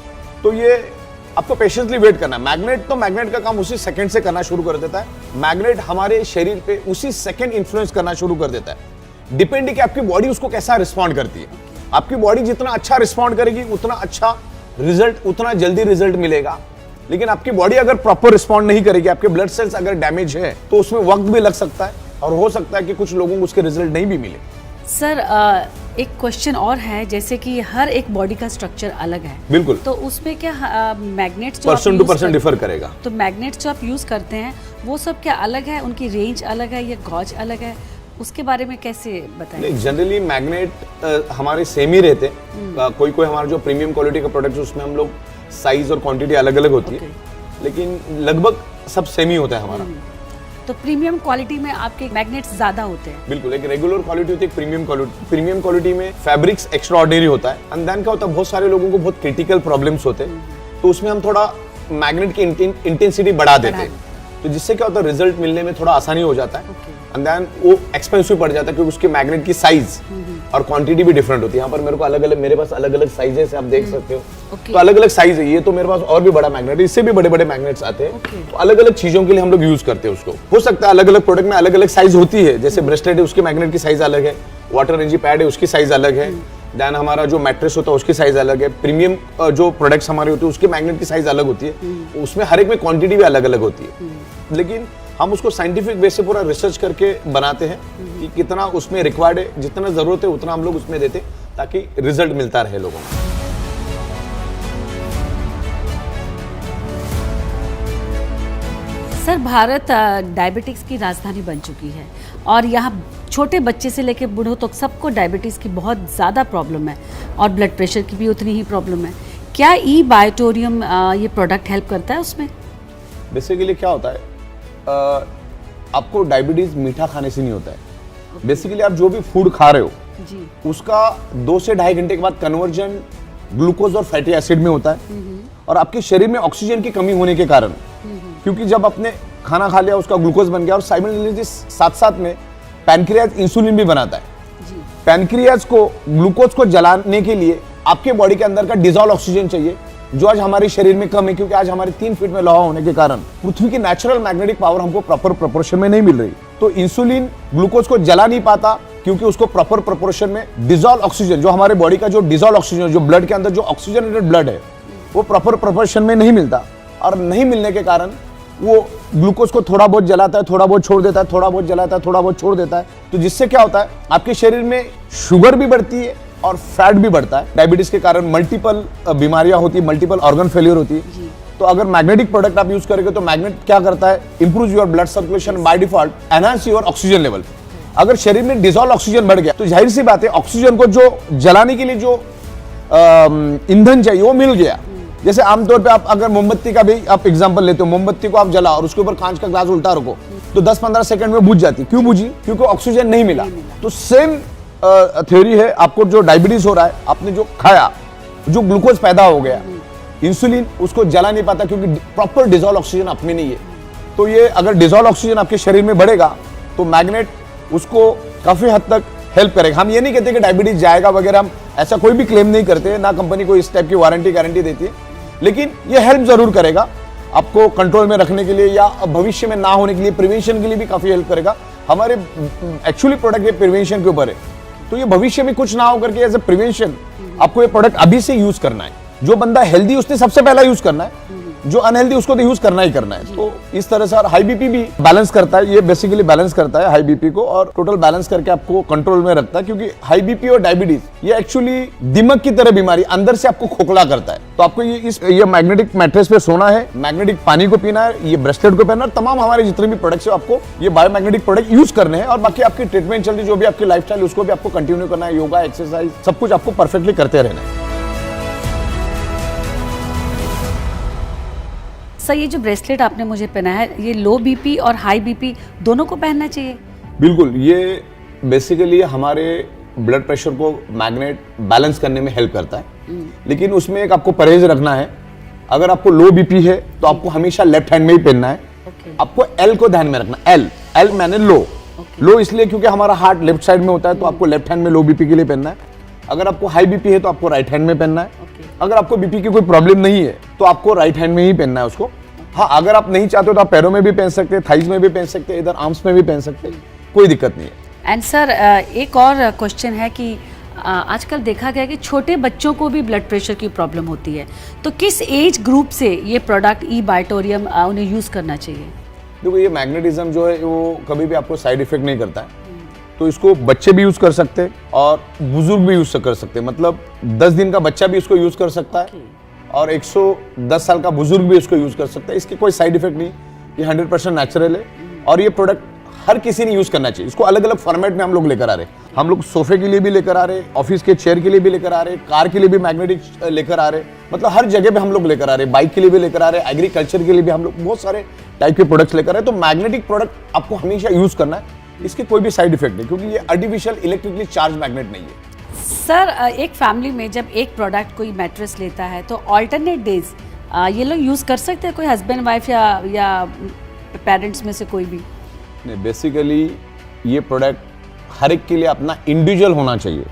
तो ये आपको पेशेंसली वेट करना है। मैग्नेट का काम उसी सेकंड से करना शुरू कर देता है। मैग्नेट हमारे शरीर पे उसी सेकंड इन्फ्लुएंस करना शुरू कर देता है। डिपेंड है कि आपकी बॉडी उसको कैसा रिस्पॉन्ड करती है। आपकी बॉडी जितना अच्छा रिस्पॉन्ड करेगी उतना अच्छा रिजल्ट, उतना जल्दी रिजल्ट मिलेगा। लेकिन आपकी बॉडी अगर प्रॉपर रिस्पॉन्ड नहीं करेगी, आपके ब्लड सेल्स अगर डैमेज है, तो उसमें वक्त भी लग सकता है और हो सकता है कि कुछ लोगों को उसके रिजल्ट नहीं भी मिले। सर एक क्वेश्चन और है, जैसे कि हर एक बॉडी का स्ट्रक्चर अलग है, बिल्कुल, तो उसमें क्या magnets person to person differ करेगा। तो मैग्नेट्स जो आप यूज करते हैं वो सब क्या अलग है, उनकी रेंज अलग है या गॉज अलग है, उसके बारे में कैसे बताएं? जनरली मैग्नेट हमारे सेम ही रहते हैं। कोई हमारा जो प्रीमियम क्वालिटी का प्रोडक्ट है उसमें हम लोग साइज और क्वांटिटी अलग अलग होती है, लेकिन लगभग सब सेम ही होता है हमारा। तो प्रीमियम क्वालिटी में आपके मैग्नेट्स ज्यादा होते हैं? बिल्कुल, एक रेगुलर क्वालिटी होती है, प्रीमियम क्वालिटी। प्रीमियम क्वालिटी में फैब्रिक्स एक्स्ट्रा ऑर्डिनरी होता है। एंड देन क्या होता है, बहुत सारे लोगों को बहुत क्रिटिकल प्रॉब्लम्स होते हैं, तो उसमें हम थोड़ा मैग्नेट की इंटेंसिटी बढ़ा देते हैं, तो जिससे क्या होता है, रिजल्ट मिलने में थोड़ा आसानी हो जाता है। एंड देन वो एक्सपेंसिव पड़ जाता है क्योंकि उसके मैग्नेट की साइज और क्वांटिटी भी डिफरेंट होती है। यहाँ पर मेरे को मेरे पास अलग अलग साइजेस आप देख सकते हो, तो अलग अलग साइज है। ये तो मेरे पास और भी बड़ा मैग्नेट है, इससे भी बड़े बड़े मैग्नेट्स आते हैं। तो अलग अलग चीजों के लिए हम लोग यूज करते हैं उसको। हो सकता है अलग अलग प्रोडक्ट में अलग अलग साइज होती है, जैसे ब्रेसलेट है उसके मैग्नेट की साइज अलग है, वाटर रेंजी पैड है उसकी साइज अलग है, देन हमारा जो मैट्रेस होता है उसकी साइज अलग है, प्रीमियम जो प्रोडक्ट्स हमारे होते हैं उसके मैग्नेट की साइज अलग होती है, उसमें हर एक में क्वांटिटी भी अलग अलग होती है। लेकिन हम उसको साइंटिफिक वे से पूरा रिसर्च करके बनाते हैं कि कितना उसमें रिक्वायर्ड है, जितना जरूरत है उतना हम लोग उसमें देते हैं ताकि रिजल्ट मिलता रहे लोगों को। सर, भारत डायबिटिक्स की राजधानी बन चुकी है और यहाँ छोटे बच्चे से लेकर बूढ़ों तक सबको डायबिटीज़ की बहुत ज़्यादा प्रॉब्लम है और ब्लड प्रेशर की भी उतनी ही प्रॉब्लम है। क्या ई बायोटोरियम ये प्रोडक्ट हेल्प करता है उसमें? बेसिकली क्या होता है, आपको डायबिटीज मीठा खाने से नहीं होता है। बेसिकली आप जो भी फूड खा रहे हो जी, उसका 2 से 2.5 घंटे के बाद कन्वर्जन ग्लूकोज और फैटी एसिड में होता है। और आपके शरीर में ऑक्सीजन की कमी होने के कारण, क्योंकि जब आपने खाना खा लिया उसका ग्लूकोज बन गया और साइमल्टेनियसली साथ साथ में पैनक्रियाज इंसुलिन भी बनाता है। पैनक्रियाज को ग्लूकोज को जलाने के लिए आपके बॉडी के अंदर का डिजॉल्व ऑक्सीजन चाहिए, जो आज हमारे शरीर में कम है, क्योंकि आज हमारे 3 फीट में लोहा होने के कारण पृथ्वी की नेचुरल मैग्नेटिक पावर हमको प्रॉपर प्रोपोर्शन में नहीं मिल रही। तो इंसुलिन ग्लूकोज को जला नहीं पाता क्योंकि उसको प्रॉपर प्रोपोर्शन में डिजॉल्व ऑक्सीजन, जो हमारे बॉडी का जो डिजॉल्व ऑक्सीजन, जो ब्लड के अंदर जो ऑक्सीजनेटेड ब्लड है, वो प्रॉपर प्रोपोर्शन में नहीं मिलता। और नहीं मिलने के कारण वो ग्लूकोज को थोड़ा बहुत जलाता है, थोड़ा बहुत छोड़ देता है, थोड़ा बहुत जलाता है, थोड़ा बहुत छोड़ देता है। तो जिससे क्या होता है, आपके शरीर में शुगर भी बढ़ती है और फैट भी बढ़ता है। डायबिटीज के कारण मल्टीपल बीमारियां होती है, मल्टीपल ऑर्गन फेलियर होती है। तो अगर मैग्नेटिक प्रोडक्ट आप यूज करेंगे तो मैग्नेट क्या करता है, improve your blood circulation, bye default enhance your oxygen level. अगर शरीर में डिजॉल्व ऑक्सीजन बढ़ गया तो जाहिर सी बात है ऑक्सीजन को जो जलाने के लिए जो ईंधन चाहिए वो मिल गया। जैसे आमतौर पे आप अगर मोमबत्ती का भी आप एग्जांपल लेते हो, मोमबत्ती को आप जला और उसके ऊपर कांच का ग्लास उल्टा रखो तो 10-15 सेकंड में बुझ जाती। क्यों बुझी? क्योंकि ऑक्सीजन नहीं मिला। तो सेम थ्योरी है, आपको जो डायबिटीज हो रहा है, आपने जो खाया, जो ग्लूकोज पैदा हो गया, इंसुलिन उसको जला नहीं पाता क्योंकि प्रॉपर डिजॉल्व ऑक्सीजन आप में नहीं है। तो ये अगर डिजॉल्व ऑक्सीजन आपके शरीर में बढ़ेगा तो मैग्नेट उसको काफी हद तक हेल्प करेगा। हम ये नहीं कहते कि डायबिटीज जाएगा वगैरह, हम ऐसा कोई भी क्लेम नहीं करते, ना कंपनी को इस टाइप की वारंटी गारंटी देती है, लेकिन ये हेल्प जरूर करेगा आपको कंट्रोल में रखने के लिए या भविष्य में ना होने के लिए, प्रिवेंशन के लिए भी काफी हेल्प करेगा। हमारे एक्चुअली प्रोडक्ट ये प्रिवेंशन के ऊपर है, तो ये भविष्य में कुछ ना हो करके एज ए प्रिवेंशन आपको ये प्रोडक्ट अभी से यूज करना है। जो बंदा हेल्दी उसने सबसे पहला यूज करना है, जो अनहेल्दी उसको तो यूज करना ही करना है। तो इस तरह से, और हाई बीपी भी बैलेंस करता है, ये बेसिकली बैलेंस करता है हाई बीपी को, और टोटल बैलेंस करके आपको कंट्रोल में रखता है। क्योंकि हाई बीपी और डायबिटीज ये एक्चुअली दिमाग की तरह बीमारी, अंदर से आपको खोखला करता है। तो आपको ये मैग्नेटिक मैट्रेस पे सोना है, मैग्नेटिक पानी को पीना है, ये ब्रेसलेट को पहनना है, तमाम हमारे जितने भी प्रोडक्ट्स है आपको ये बायोमैग्नेटिक प्रोडक्ट यूज करने हैं। और बाकी आपकी ट्रीटमेंट चल रही, जो भी आपकी लाइफस्टाइल उसको भी आपको कंटिन्यू करना है, योगा, एक्सरसाइज, सब कुछ आपको परफेक्टली करते रहना है। सर ये जो ब्रेसलेट आपने मुझे पहनाया है, ये लो बीपी और हाई बीपी दोनों को पहनना चाहिए? बिल्कुल, ये बेसिकली हमारे ब्लड प्रेशर को मैग्नेट बैलेंस करने में हेल्प करता है। लेकिन उसमें एक आपको परहेज रखना है। अगर आपको लो बीपी है तो आपको हमेशा लेफ्ट हैंड में ही पहनना है। आपको एल को ध्यान में रखना, एल मैंने लो इसलिए क्योंकि हमारा हार्ट लेफ्ट साइड में होता है, तो आपको लेफ्ट हैंड में लो बीपी के लिए पहनना है। अगर आपको हाई बीपी है तो आपको राइट हैंड में पहनना है। अगर आपको बीपी की कोई प्रॉब्लम नहीं है तो आपको राइट हैंड में ही पहनना है उसको। हाँ, अगर आप नहीं चाहते हो तो आप पैरों में भी पहन सकते हैं, थाइज में भी पहन सकते हैं, इधर आर्म्स में भी पहन सकते हैं, कोई दिक्कत नहीं है। एंड सर एक और क्वेश्चन है कि आजकल देखा गया कि छोटे बच्चों को भी ब्लड प्रेशर की प्रॉब्लम होती है, तो किस एज ग्रुप से ये प्रोडक्ट ई बायोटोरियम उन्हें यूज़ करना चाहिए? देखो, ये मैग्नेटिज्म जो है वो कभी भी आपको साइड इफेक्ट नहीं करता है। तो इसको बच्चे भी यूज कर सकते हैं और बुजुर्ग भी यूज कर सकते हैं। मतलब 10 दिन का बच्चा भी इसको यूज कर सकता है और 110 साल का बुजुर्ग भी इसको यूज कर सकता है। इसके कोई साइड इफेक्ट नहीं, ये 100% नेचुरल है। और ये प्रोडक्ट हर किसी ने यूज करना चाहिए। इसको अलग अलग फॉर्मेट में हम लोग लेकर आ रहे हैं। हम लोग सोफे के लिए भी लेकर आ रहे हैं, ऑफिस के चेयर के लिए भी लेकर आ रहे हैं, कार के लिए भी मैग्नेटिक लेकर आ रहे हैं। मतलब हर जगह पे हम लोग लेकर आ रहे हैं, बाइक के लिए भी लेकर आ रहे हैं, एग्रीकल्चर के लिए भी हम लोग बहुत सारे टाइप के प्रोडक्ट्स लेकर आ रहे हैं। तो मैग्नेटिक प्रोडक्ट आपको हमेशा यूज करना है, इसके कोई भी साइड इफेक्ट नहीं, क्योंकि ये आर्टिफिशियल इलेक्ट्रिकली चार्ज मैग्नेट नहीं है। सर एक फैमिली में जब एक प्रोडक्ट कोई मैट्रेस लेता है तो ऑल्टरनेट डेज ये लोग यूज़ कर सकते हैं, कोई हस्बैंड वाइफ या पेरेंट्स में से कोई भी? नहीं, बेसिकली ये प्रोडक्ट हर एक के लिए अपना इंडिविजुअल होना चाहिए।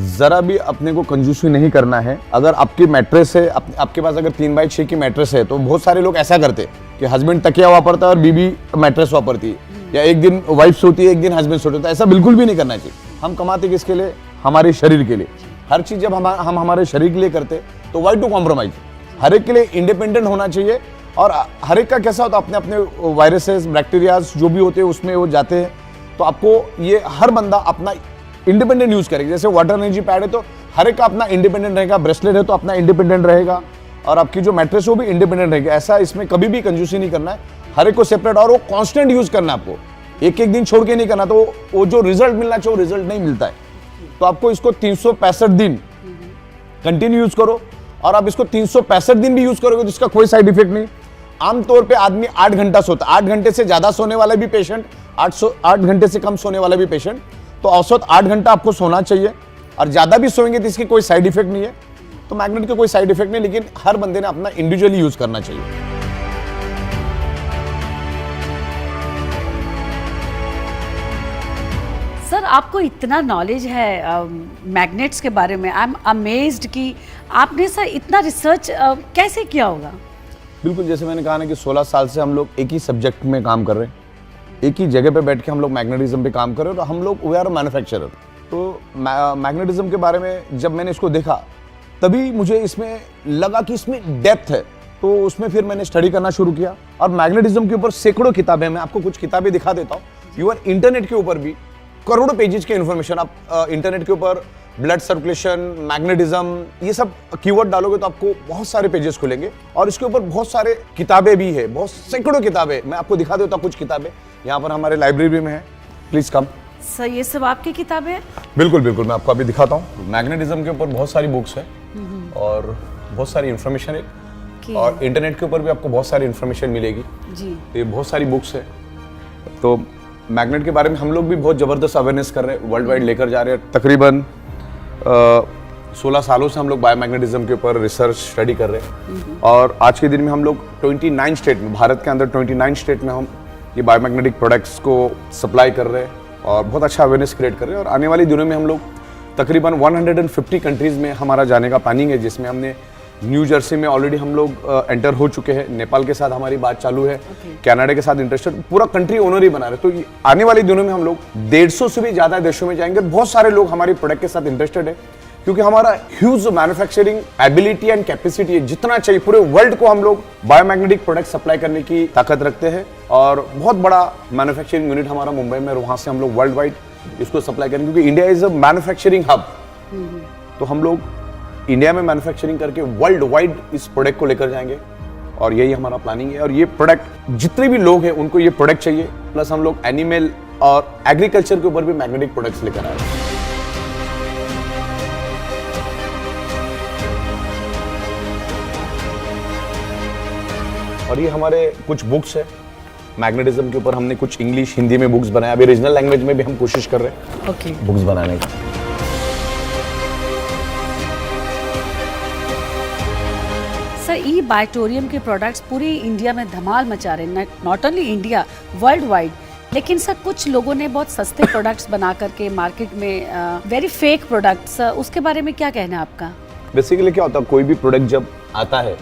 जरा भी अपने को कंजूसी नहीं करना है। अगर आपकी मैट्रेस है, आपके पास अगर 3x6 की मैट्रेस है, तो बहुत सारे लोग ऐसा करते हैं कि हस्बैंड तकिया वापरता है और बीबी मैट्रेस वापरती है, या एक दिन वाइफ सोती है, एक दिन हस्बैंड सोता है। ऐसा बिल्कुल भी नहीं करना चाहिए। हम कमाते किसके लिए? हमारे शरीर के लिए। हर चीज जब हम हमारे शरीर के लिए करते तो वाई टू कॉम्प्रोमाइज। हर एक के लिए इंडिपेंडेंट होना चाहिए। और हर एक का कैसा होता है, अपने अपने वायरसेस, बैक्टीरियाज जो भी होते हैं उसमें वो जाते हैं। तो आपको ये हर बंदा अपना इंडिपेंडेंट यूज करेगा। जैसे वाटर एनर्जी पैड है तो हर एक का अपना इंडिपेंडेंट रहेगा, ब्रेसलेट है तो अपना इंडिपेंडेंट रहेगा, और आपकी जो मैट्रेस वो भी इंडिपेंडेंट रहेगी। ऐसा इसमें कभी भी कंजूसी नहीं करना है, हर एक को सेपरेट, और वो कांस्टेंट यूज करना है आपको, एक एक दिन छोड़ के नहीं करना। तो वो जो रिजल्ट मिलना चाहिए वो रिजल्ट नहीं मिलता है। तो आपको इसको 365 दिन कंटिन्यू यूज करो, और आप इसको 365 दिन भी यूज करोगे तो इसका कोई साइड इफेक्ट नहीं। आमतौर पे आदमी 8 घंटा सोता है, 8 घंटे से ज्यादा सोने वाला भी पेशेंट, 8 घंटे से कम सोने वाला भी पेशेंट। तो औसत 8 घंटा आपको सोना चाहिए, और ज्यादा भी सोएंगे तो इसकी कोई साइड इफेक्ट नहीं है। तो मैग्नेट के कोई साइड इफेक्ट नहीं, लेकिन हर बंदे ने अपना इंडिविजुअली यूज करना चाहिए। सर आपको इतना नॉलेज है मैग्नेट्स के बारे में, आई एम अमेज्ड कि आपने सर इतना रिसर्च कैसे किया होगा? बिल्कुल, जैसे मैंने कहा ना कि 16 साल से हम लोग एक ही सब्जेक्ट में काम कर रहे हैं, एक ही जगह पे बैठ के हम लोग मैग्नेटिज्म पे काम कर रहे हैं, और हम लोग वी आर मैन्युफैक्चरर। तो मैग्नेटिज्म के बारे में जब मैंने इसको देखा तभी मुझे इसमें लगा कि इसमें डेप्थ है। तो उसमें फिर मैंने स्टडी करना शुरू किया, और मैग्नेटिज्म के ऊपर सैकड़ों किताबें, मैं आपको कुछ किताबें दिखा देता हूँ। इवन इंटरनेट के ऊपर भी करोड़ों पेजेस के इन्फॉर्मेशन आप इंटरनेट के ऊपर, ब्लड सर्कुलेशन, मैग्नेटिज्म, ये सब कीवर्ड डालोगे तो आपको बहुत सारे पेजेस खुलेंगे, और इसके ऊपर बहुत सारे किताबें भी है, बहुत सैकड़ों किताबें। मैं आपको दिखा देता हूँ कुछ किताबें, यहाँ पर हमारे लाइब्रेरी में है, प्लीज कम। सर ये सब आपकी किताबें हैं? बिल्कुल बिल्कुल, मैं आपको अभी दिखाता हूँ। मैग्नेटिज्म के ऊपर बहुत सारी बुक्स है और बहुत सारी इंफॉर्मेशन है, और इंटरनेट के ऊपर भी आपको बहुत सारी इंफॉर्मेशन मिलेगी जी। ये बहुत सारी बुक्स है। तो मैग्नेट के बारे में हम लोग भी बहुत ज़बरदस्त अवेयरनेस कर रहे हैं, वर्ल्ड वाइड लेकर जा रहे हैं। तकरीबन 16 सालों से हम लोग बायोमैग्नेटिज्म के ऊपर रिसर्च स्टडी कर रहे हैं, और आज के दिन में हम लोग 29 स्टेट में, भारत के अंदर 29 स्टेट में हम ये बायोमैग्नेटिक प्रोडक्ट्स को सप्लाई कर रहे हैं, और बहुत अच्छा अवेयरनेस क्रिएट कर रहे हैं। और आने वाले दिनों में हम लोग तकरीबन 150 कंट्रीज़ में हमारा जाने का प्लानिंग है, जिसमें हमने न्यू जर्सी में ऑलरेडी हम लोग एंटर हो चुके हैं, नेपाल के साथ हमारी बात चालू है, कनाडा के साथ इंटरेस्टेड, पूरा कंट्री ओनर ही बना रहे। तो आने वाले दिनों में हम लोग 150 से भी ज़्यादा देशों में जाएंगे। बहुत सारे लोग हमारे प्रोडक्ट के साथ इंटरेस्टेड है, क्योंकि हमारा huge manufacturing ability and capacity है, जितना चाहिए पूरे वर्ल्ड को हम लोग बायोमैग्नेटिक प्रोडक्ट सप्लाई करने की ताकत रखते हैं। और बहुत बड़ा मैन्युफैक्चरिंग यूनिट हमारा मुंबई में, वहां से हम लोग वर्ल्ड वाइड इसको सप्लाई करेंगे, क्योंकि India is a manufacturing hub. तो हम लोग इंडिया में मैन्युफैक्चरिंग करके वर्ल्ड वाइड इस प्रोडक्ट को लेकर जाएंगे, और यही हमारा प्लानिंग है। और ये प्रोडक्ट जितने भी लोग हैं उनको ये प्रोडक्ट चाहिए, प्लस हम लोग एनिमल और एग्रीकल्चर के ऊपर भी मैग्नेटिक प्रोडक्ट्स लेकर आए हैं। और ये हमारे कुछ बुक्स है मैग्नेटिज्म के ऊपर, हमने कुछ इंग्लिश हिंदी में बुक्स बनाया, अभी रीजनल लैंग्वेज में भी हम कोशिश कर रहे हैं ओके। बुक्स बनाने की। सर ई बायोटोरियम के प्रोडक्ट्स पूरी इंडिया में धमाल मचा रहे हैं, not only India, world wide. लेकिन सर कुछ लोगों ने बहुत सस्ते प्रोडक्ट्स बना करके मार्केट में वेरी फेक प्रोडक्ट्स, उसके बारे में क्या कहना है आपका? बेसिकली क्या होता है, कोई भी प्रोडक्ट जब आता है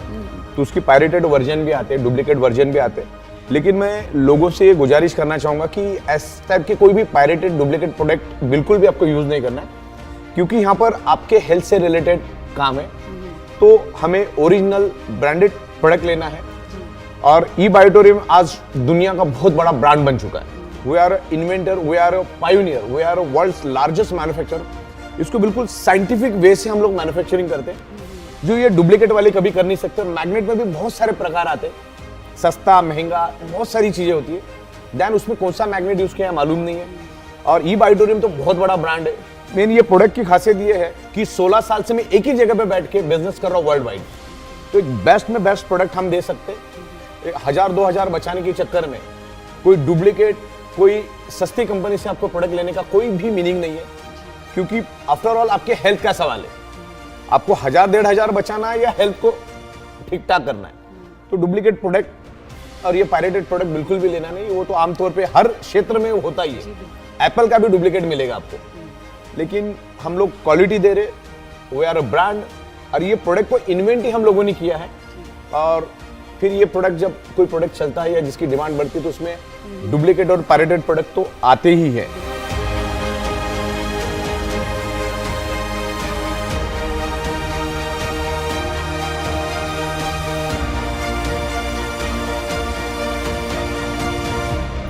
तो उसकी पायरेटेड वर्जन भी आते हैं, डुप्लीकेट वर्जन भी आते हैं। लेकिन मैं लोगों से ये गुजारिश करना चाहूंगा कि इस टाइप के कोई भी पायरेटेड डुप्लीकेट प्रोडक्ट बिल्कुल भी आपको यूज नहीं करना है, क्योंकि यहाँ पर आपके हेल्थ से रिलेटेड काम है। तो हमें ओरिजिनल ब्रांडेड प्रोडक्ट लेना है। और ई बायोटोरियम आज दुनिया का बहुत बड़ा ब्रांड बन चुका है। We are inventor, we are pioneer, we are world's largest manufacturer. इसको बिल्कुल साइंटिफिक वे से हम लोग मैन्युफैक्चरिंग करते हैं, जो ये डुप्लीकेट वाले कभी कर नहीं सकते। मैग्नेट में भी बहुत सारे प्रकार आते हैं, सस्ता महंगा बहुत सारी चीजें होती है। देन उसमें कौन सा मैग्नेट यूज किया है मालूम नहीं है। और ई बायोटोरियम तो बहुत बड़ा ब्रांड है। मेन ये प्रोडक्ट की खासियत ये है कि 16 साल से मैं एक ही जगह पे बैठ के बिजनेस कर रहा हूँ वर्ल्ड वाइड। तो एक बेस्ट में बेस्ट प्रोडक्ट हम दे सकते हैं। 1000-2000 बचाने के चक्कर में कोई डुप्लीकेट, कोई सस्ती कंपनी से आपको प्रोडक्ट लेने का कोई भी मीनिंग नहीं है, क्योंकि आफ्टर ऑल आपके हेल्थ का सवाल है। आपको 1000-1500 बचाना है या हेल्थ को ठीक ठाक करना है। तो डुप्लीकेट प्रोडक्ट और ये पायरेटेड प्रोडक्ट बिल्कुल भी लेना नहीं। वो तो आमतौर पे हर क्षेत्र में होता ही है। एप्पल का भी डुप्लीकेट मिलेगा आपको, लेकिन हम लोग क्वालिटी दे रहे, वी आर अ ब्रांड। और ये प्रोडक्ट को इन्वेंट ही हम लोगों ने किया है। और फिर ये प्रोडक्ट जब कोई प्रोडक्ट चलता है या जिसकी डिमांड बढ़ती है तो उसमें डुप्लीकेट और पायरेटेड प्रोडक्ट तो आते ही है।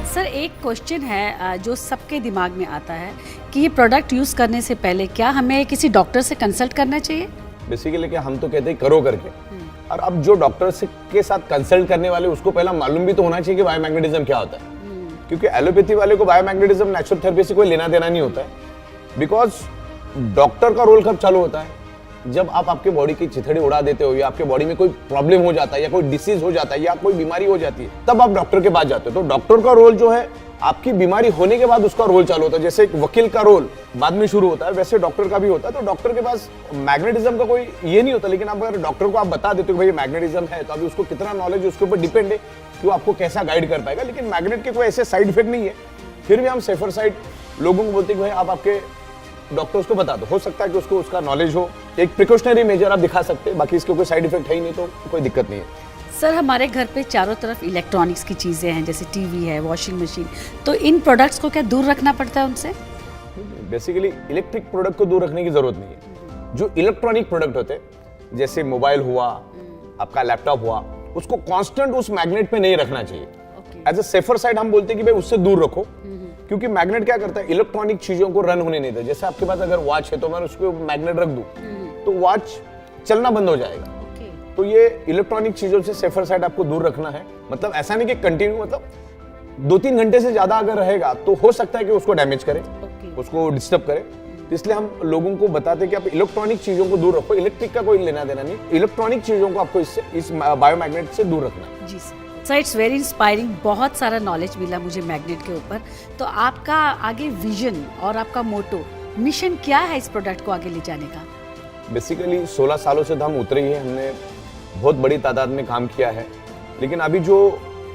सर एक क्वेश्चन है जो सबके दिमाग में आता है कि ये प्रोडक्ट यूज करने से पहले क्या हमें किसी डॉक्टर से कंसल्ट करना चाहिए? बेसिकली क्या हम तो कहते हैं करो करके। और अब जो डॉक्टर से के साथ कंसल्ट करने वाले उसको पहला मालूम भी तो होना चाहिए कि बायोमैग्नेटिज्म क्या होता है। क्योंकि एलोपैथी वाले को बायोमैग्नेटिज्म नेचुरल थेरेपी से कोई लेना देना नहीं होता है। बिकॉज डॉक्टर का रोल कब चालू होता है, जब आप आपके बॉडी की चिथड़ी उड़ा देते हो या आपके बॉडी में कोई प्रॉब्लम हो जाता है या कोई डिसीज हो जाता है या कोई बीमारी हो जाती है, तब आप डॉक्टर के पास जाते हो। तो डॉक्टर का रोल जो है आपकी बीमारी होने के बाद उसका रोल चालू होता है। जैसे एक वकील का रोल बाद में शुरू होता है, वैसे डॉक्टर का भी होता है। तो डॉक्टर के पास मैग्नेटिज्म का कोई ये नहीं होता। लेकिन आप अगर डॉक्टर को आप बता देते हो भाई मैग्नेटिज्म है, तो अभी उसको कितना नॉलेज उसके ऊपर डिपेंड है कि वो आपको कैसा गाइड कर पाएगा। लेकिन मैग्नेट के कोई ऐसे साइड इफेक्ट नहीं है। फिर भी हम सेफर साइड लोगों को बोलते हैं कि भाई आप आपके डॉक्टर्स को बता दो। हो सकता है कि उसको उसका नॉलेज हो, एक प्रिकॉशनरी मेजर आप दिखा सकते हैं। बाकी इसके कोई साइड इफेक्ट है ही नहीं, तो कोई दिक्कत नहीं है। सर हमारे घर पे चारों तरफ इलेक्ट्रॉनिक्स की चीज़ें हैं, जैसे टीवी है, वॉशिंग मशीन, तो इन प्रोडक्ट्स को क्या दूर रखना पड़ता है उनसे? बेसिकली इलेक्ट्रिक प्रोडक्ट को दूर रखने की जरूरत नहीं है। जो इलेक्ट्रॉनिक प्रोडक्ट होते हैं जैसे मोबाइल हुआ, आपका लैपटॉप हुआ, उसको कांस्टेंट उस मैग्नेट पे नहीं रखना चाहिए। एज अ सेफर साइड हम बोलते हैं कि भाई उससे दूर रखो, क्योंकि मैग्नेट क्या करता है, इलेक्ट्रॉनिक चीजों को रन होने नहीं देता। जैसे आपके पास अगर वॉच है तो मैं उसको मैग्नेट रख दूं तो वॉच चलना बंद हो जाएगा। तो ये इलेक्ट्रॉनिक चीजों से सेफर साइड आपको दूर रखना है। मतलब ऐसा नहीं कि कंटिन्यू, मतलब 2-3 घंटे से ज्यादा अगर रहेगा तो हो सकता है कि उसको डैमेज करे, उसको डिस्टर्ब करे। तो इसलिए हम लोगों को बताते हैं कि आप इलेक्ट्रॉनिक चीजों को दूर रखो। इलेक्ट्रिक का कोई लेना देना नहीं, इलेक्ट्रॉनिक चीजों को आपको इस बायोमैग्नेट से दूर रखना है। जी सर, इट्स वेरी इंस्पायरिंग। बहुत सारा नॉलेज मिला मुझे मैग्नेट के ऊपर। तो आपका आगे विजन और आपका मोटो, मिशन क्या है इस प्रोडक्ट को आगे ले जाने का? बेसिकली 16 सालों से तो हम उतरे ही हैं, हमने बहुत बड़ी तादाद में काम किया है। लेकिन अभी जो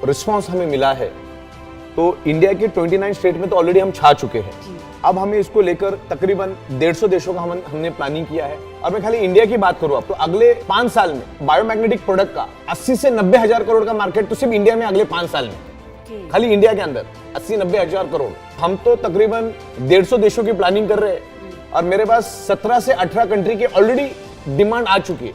रिस्पांस हमें मिला है, तो इंडिया के 29 स्टेट में तो ऑलरेडी हम छा चुके हैं। अब हमें इसको लेकर तकरीबन 150 देशों का हमने प्लानिंग किया है। और मैं खाली इंडिया की बात करूं अब, तो अगले 5 साल में बायोमैग्नेटिक प्रोडक्ट का 80 से 90 हजार करोड़ का मार्केट तो सिर्फ इंडिया में अगले 5 साल में, खाली इंडिया के अंदर 80-90 हजार करोड़। हम तो तकरीबन 150 देशों की प्लानिंग कर रहे हैं और मेरे पास 17 से 18 कंट्री के ऑलरेडी डिमांड आ चुकी है।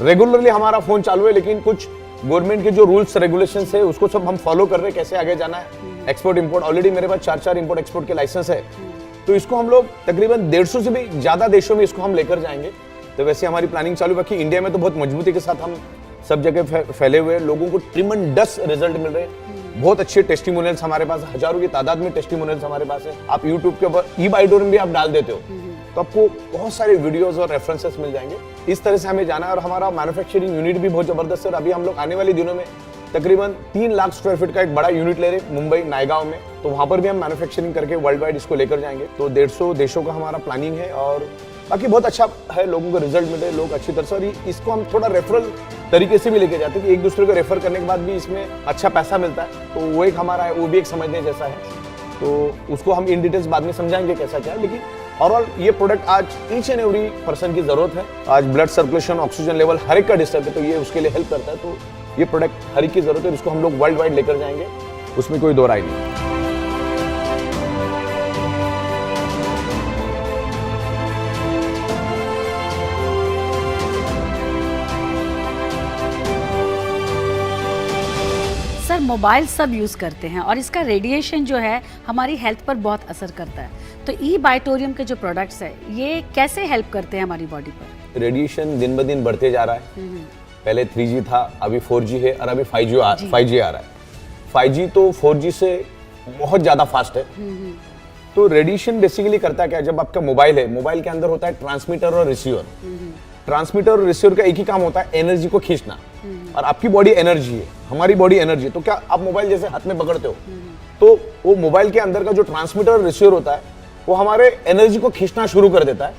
रेगुलरली हमारा फोन चालू है, लेकिन कुछ गवर्नमेंट के जो रूल्स रेगुलेशंस है उसको सब हम फॉलो कर रहे हैं, कैसे आगे जाना है। एक्सपोर्ट इंपोर्ट ऑलरेडी मेरे पास 4 इंपोर्ट एक्सपोर्ट के लाइसेंस है, तो इसको हम लोग तकरीबन 150 से भी ज्यादा देशों में इसको हम लेकर जाएंगे। तो वैसे हमारी प्लानिंग चालू है। बाकी इंडिया में तो बहुत मजबूती के साथ हम सब जगह फैले हुए, लोगों को ट्रिमेंडस रिजल्ट मिल रहे हैं। बहुत अच्छे टेस्टिमोनियल्स हमारे पास, हजारों की तादाद में टेस्टिमोनियल्स हमारे पास है। आप यूट्यूब के ऊपर ई-बाइटोरियम भी आप डाल देते हो तो आपको बहुत सारे वीडियोस और रेफरेंसेस मिल जाएंगे। इस तरह से हमें जाना है। और हमारा मैन्युफैक्चरिंग यूनिट भी बहुत जबरदस्त है। और अभी हम लोग आने वाले दिनों में तकरीबन 3 लाख स्क्वायर फीट का एक बड़ा यूनिट ले रहे हैं मुंबई नायगांव में, तो वहां पर भी हम मैन्युफैक्चरिंग करके वर्ल्ड वाइड इसको लेकर जाएंगे। तो 150 देशों का हमारा प्लानिंग है और बाकी बहुत अच्छा है, लोगों को रिजल्ट मिले, लोग अच्छी तरह से। और इसको हम थोड़ा रेफरल तरीके से भी लेके जाते हैं कि एक दूसरे को रेफर करने के बाद भी इसमें अच्छा पैसा मिलता है, तो वो एक हमारा है, वो भी एक समझने जैसा है। तो उसको हम इन डिटेल्स बाद में समझाएंगे कैसा क्या है। लेकिन ओवरऑल ये प्रोडक्ट आज ईच एंड एवरी पर्सन की जरूरत है। आज ब्लड सर्कुलेशन, ऑक्सीजन लेवल हर एक का डिस्टर्ब है, तो ये उसके लिए हेल्प करता है। तो ये प्रोडक्ट हर एक की जरूरत है, इसको हम लोग वर्ल्ड वाइड लेकर जाएंगे, उसमें कोई दो राय नहीं। सर मोबाइल सब यूज़ करते हैं और इसका रेडिएशन जो है हमारी हेल्थ पर बहुत असर करता है, तो ई-बाइटोरियम के जो प्रोडक्ट्स है ये कैसे हेल्प करते हैं हमारी बॉडी पर? रेडिएशन दिन ब दिन बढ़ते जा रहा है। पहले 3G था, अभी 4G है और अभी 5G आ रहा है। 5G तो 4G से बहुत ज्यादा फास्ट है। तो रेडिएशन बेसिकली करता क्या है, जब आपका मोबाइल है, मोबाइल के अंदर होता है ट्रांसमीटर और रिसीवर। ट्रांसमीटर और रिसीवर का एक ही काम होता है, एनर्जी को खींचना। और आपकी बॉडी एनर्जी है, हमारी बॉडी एनर्जी। तो क्या आप मोबाइल जैसे हाथ में पकड़ते हो, तो वो मोबाइल के अंदर का जो ट्रांसमीटर और रिसीवर होता है वो हमारे एनर्जी को खींचना शुरू कर देता है,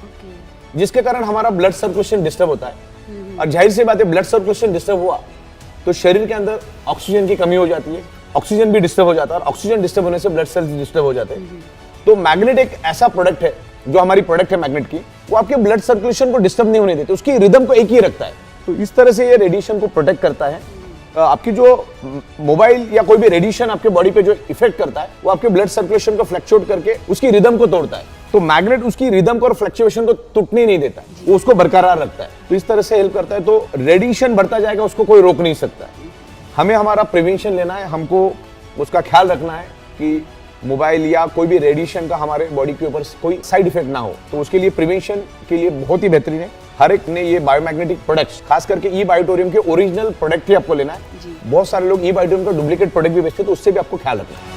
जिसके कारण हमारा ब्लड सर्कुलेशन डिस्टर्ब होता है। और जाहिर सी बात है, ब्लड सर्कुलेशन डिस्टर्ब हुआ तो शरीर के अंदर ऑक्सीजन की कमी हो जाती है, ऑक्सीजन भी डिस्टर्ब हो जाता है, और ऑक्सीजन डिस्टर्ब होने से ब्लड सेल्स डिस्टर्ब हो जाते हैं। तो मैग्नेट एक ऐसा प्रोडक्ट है, जो हमारी प्रोडक्ट है मैग्नेट की, वो आपके ब्लड सर्कुलेशन को डिस्टर्ब नहीं होने देते, उसकी रिदम को एक ही रखता है। तो इस तरह से ये रेडिएशन को प्रोटेक्ट करता है। आपकी जो मोबाइल या कोई भी रेडिएशन आपके बॉडी पे जो इफेक्ट करता है, वो आपके ब्लड सर्कुलेशन को फ्लक्चुएट करके उसकी रिदम को तोड़ता है। तो मैग्नेट उसकी रिदम को और फ्लक्चुएशन को टूटने नहीं देता, वो उसको बरकरार रखता है। तो इस तरह से हेल्प करता है। तो रेडिएशन बढ़ता जाएगा, उसको कोई रोक नहीं सकता। हमें हमारा प्रिवेंशन लेना है, हमको उसका ख्याल रखना है कि मोबाइल या कोई भी रेडिएशन का हमारे बॉडी के ऊपर कोई साइड इफेक्ट ना हो। तो उसके लिए प्रिवेंशन के लिए बहुत ही बेहतरीन है। हर एक ने ये बायोमैग्नेटिक प्रोडक्ट्स, खास करके ई-बाइटोरियम के ओरिजिनल प्रोडक्ट ही आपको लेना है। बहुत सारे लोग ई-बाइटोरियम का डुप्लीकेट प्रोडक्ट भी बेचते हैं, तो उससे भी आपको ख्याल रखना है।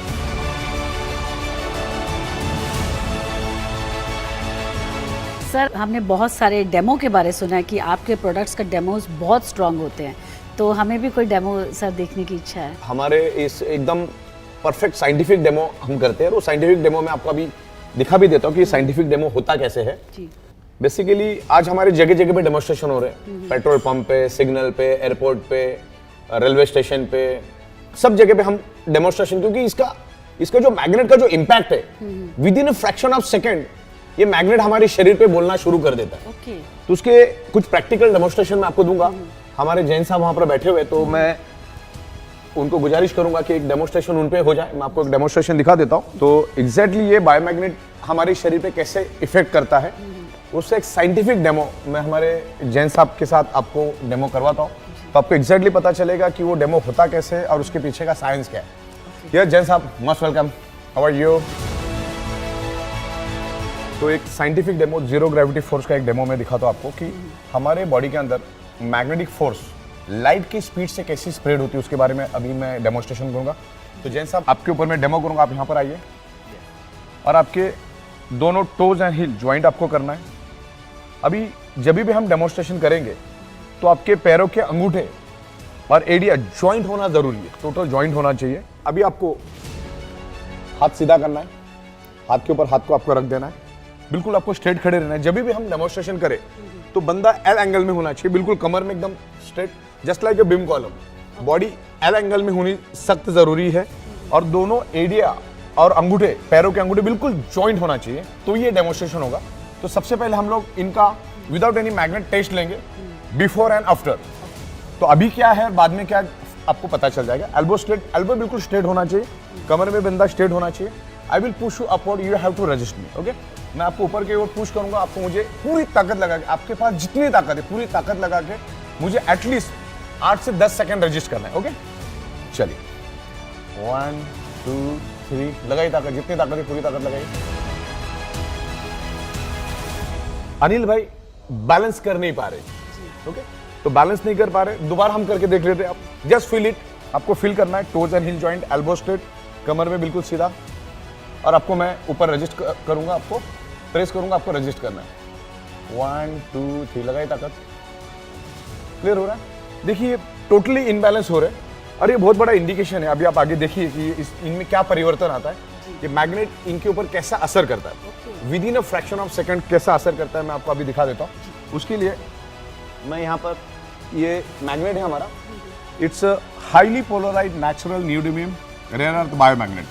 सर हमने बहुत सारे डेमो के बारे सुना है कि आपके प्रोडक्ट्स का डेमोज बहुत स्ट्रांग होते हैं, तो हमें भी कोई डेमो सर देखने की इच्छा है। हमारे इस एकदम परफेक्ट साइंटिफिक डेमो हम करते हैं, और वो साइंटिफिक डेमो में आपको अभी दिखा भी देता हूँ कि साइंटिफिक डेमो होता कैसे है। बेसिकली आज हमारे जगह जगह पे डेमोन्स्ट्रेशन हो रहे हैं, पेट्रोल पंप पे, सिग्नल पे, एयरपोर्ट पे, रेलवे स्टेशन पे, सब जगह पे हम डेमोन्स्ट्रेशन, क्योंकि इसका जो मैग्नेट का जो इम्पैक्ट है, with in a fraction of second ये मैग्नेट हमारे शरीर पे बोलना शुरू कर देता है। तो उसके कुछ प्रैक्टिकल डेमोन्स्ट्रेशन मैं आपको दूंगा। हमारे जैन साहब वहां पर बैठे हुए, तो मैं उनको गुजारिश करूंगा कि एक डेमोन्स्ट्रेशन उन पे हो जाए। मैं आपको एक डेमोन्स्ट्रेशन दिखा देता हूं। तो एग्जैक्टली ये बायोमैग्नेट हमारे शरीर पे कैसे इफेक्ट करता है, उससे एक साइंटिफिक डेमो मैं हमारे जैन साहब के साथ आपको डेमो करवाता हूं। तो आपको एग्जैक्टली पता चलेगा कि वो डेमो होता कैसे है और उसके पीछे का साइंस क्या है। यस जैन साहब, most welcome. How are you? तो एक scientific demo, zero gravity force का एक डेमो में दिखाता हूं आपको कि हमारे बॉडी के अंदर मैग्नेटिक फोर्स लाइट की स्पीड से कैसी स्प्रेड होती है, उसके बारे में अभी मैं डेमोन्स्ट्रेशन करूंगा। तो जैन साहब आपके ऊपर मैं डेमो करूंगा, आप यहाँ पर आइए। और आपके दोनों टोज एंड हिल ज्वाइंट आपको करना है। अभी जब भी हम डेमोन्स्ट्रेशन करेंगे तो आपके पैरों के अंगूठे और एडिया ज्वाइंट होना जरूरी है, टोटल ज्वाइंट होना चाहिए। अभी आपको हाथ सीधा करना है, हाथ के ऊपर हाथ को आपको रख देना है, बिल्कुल आपको स्ट्रेट खड़े रहना है। जब भी हम डेमोन्स्ट्रेशन करें तो बंदा एल एंगल में होना चाहिए, बिल्कुल कमर में एकदम straight, just like a beam column. Body L angle में होनी सख्त जरूरी है, और दोनों एडिया और अंगूठे, पैरों के अंगूठे बिल्कुल ज्वाइंट होना चाहिए, तो ये डेमोन्स्ट्रेशन होगा। तो सबसे पहले हम लोग इनका विदाउट एनी मैग्नेट टेस्ट लेंगे, बिफोर एंड आफ्टर। तो अभी क्या है, बाद में क्या, आपको पता चल जाएगा। एल्बो स्ट्रेट, एल्बो बिल्कुल स्ट्रेट होना चाहिए, कमर में बंदा स्ट्रेट होना चाहिए, I will push you upward, you have to resist me, okay. मैं आपको ऊपर की ओर पुश करूंगा, आपको मुझे पूरी ताकत लगा के, आपके पास जितनी ताकत है पूरी ताकत लगा के मुझे एटलीस्ट 8 से 10 सेकंड रजिस्ट करना है, ओके। चलिए 1 2 3, लगाई ताकत, जितनी ताकत है पूरी ताकत लगाई। अनिल भाई बैलेंस कर नहीं पा रहे, ओके, तो बैलेंस नहीं कर पा रहे, दोबारा हम करके देख लेते हैं। आप जस्ट फील इट, आपको फील करना है, toes and heel joint, elbow straight, कमर में बिल्कुल सीधा, और आपको मैं ऊपर रजिस्ट करूंगा, आपको प्रेस करूंगा, आपको रजिस्ट करना है। 1 2 3, लगाई ताकत, क्लियर हो रहा है। देखिए टोटली इनबैलेंस हो रहे हैं, और ये बहुत बड़ा इंडिकेशन है। अभी आप आगे देखिए कि इनमें क्या परिवर्तन आता है, ये मैग्नेट इनके ऊपर कैसा असर करता है, with in a fraction of second कैसा असर करता है, मैं आपको अभी दिखा देता हूँ। उसके लिए मैं यहाँ पर, ये मैग्नेट है हमारा, it's a highly polarised natural neodymium rare earth biomagnet.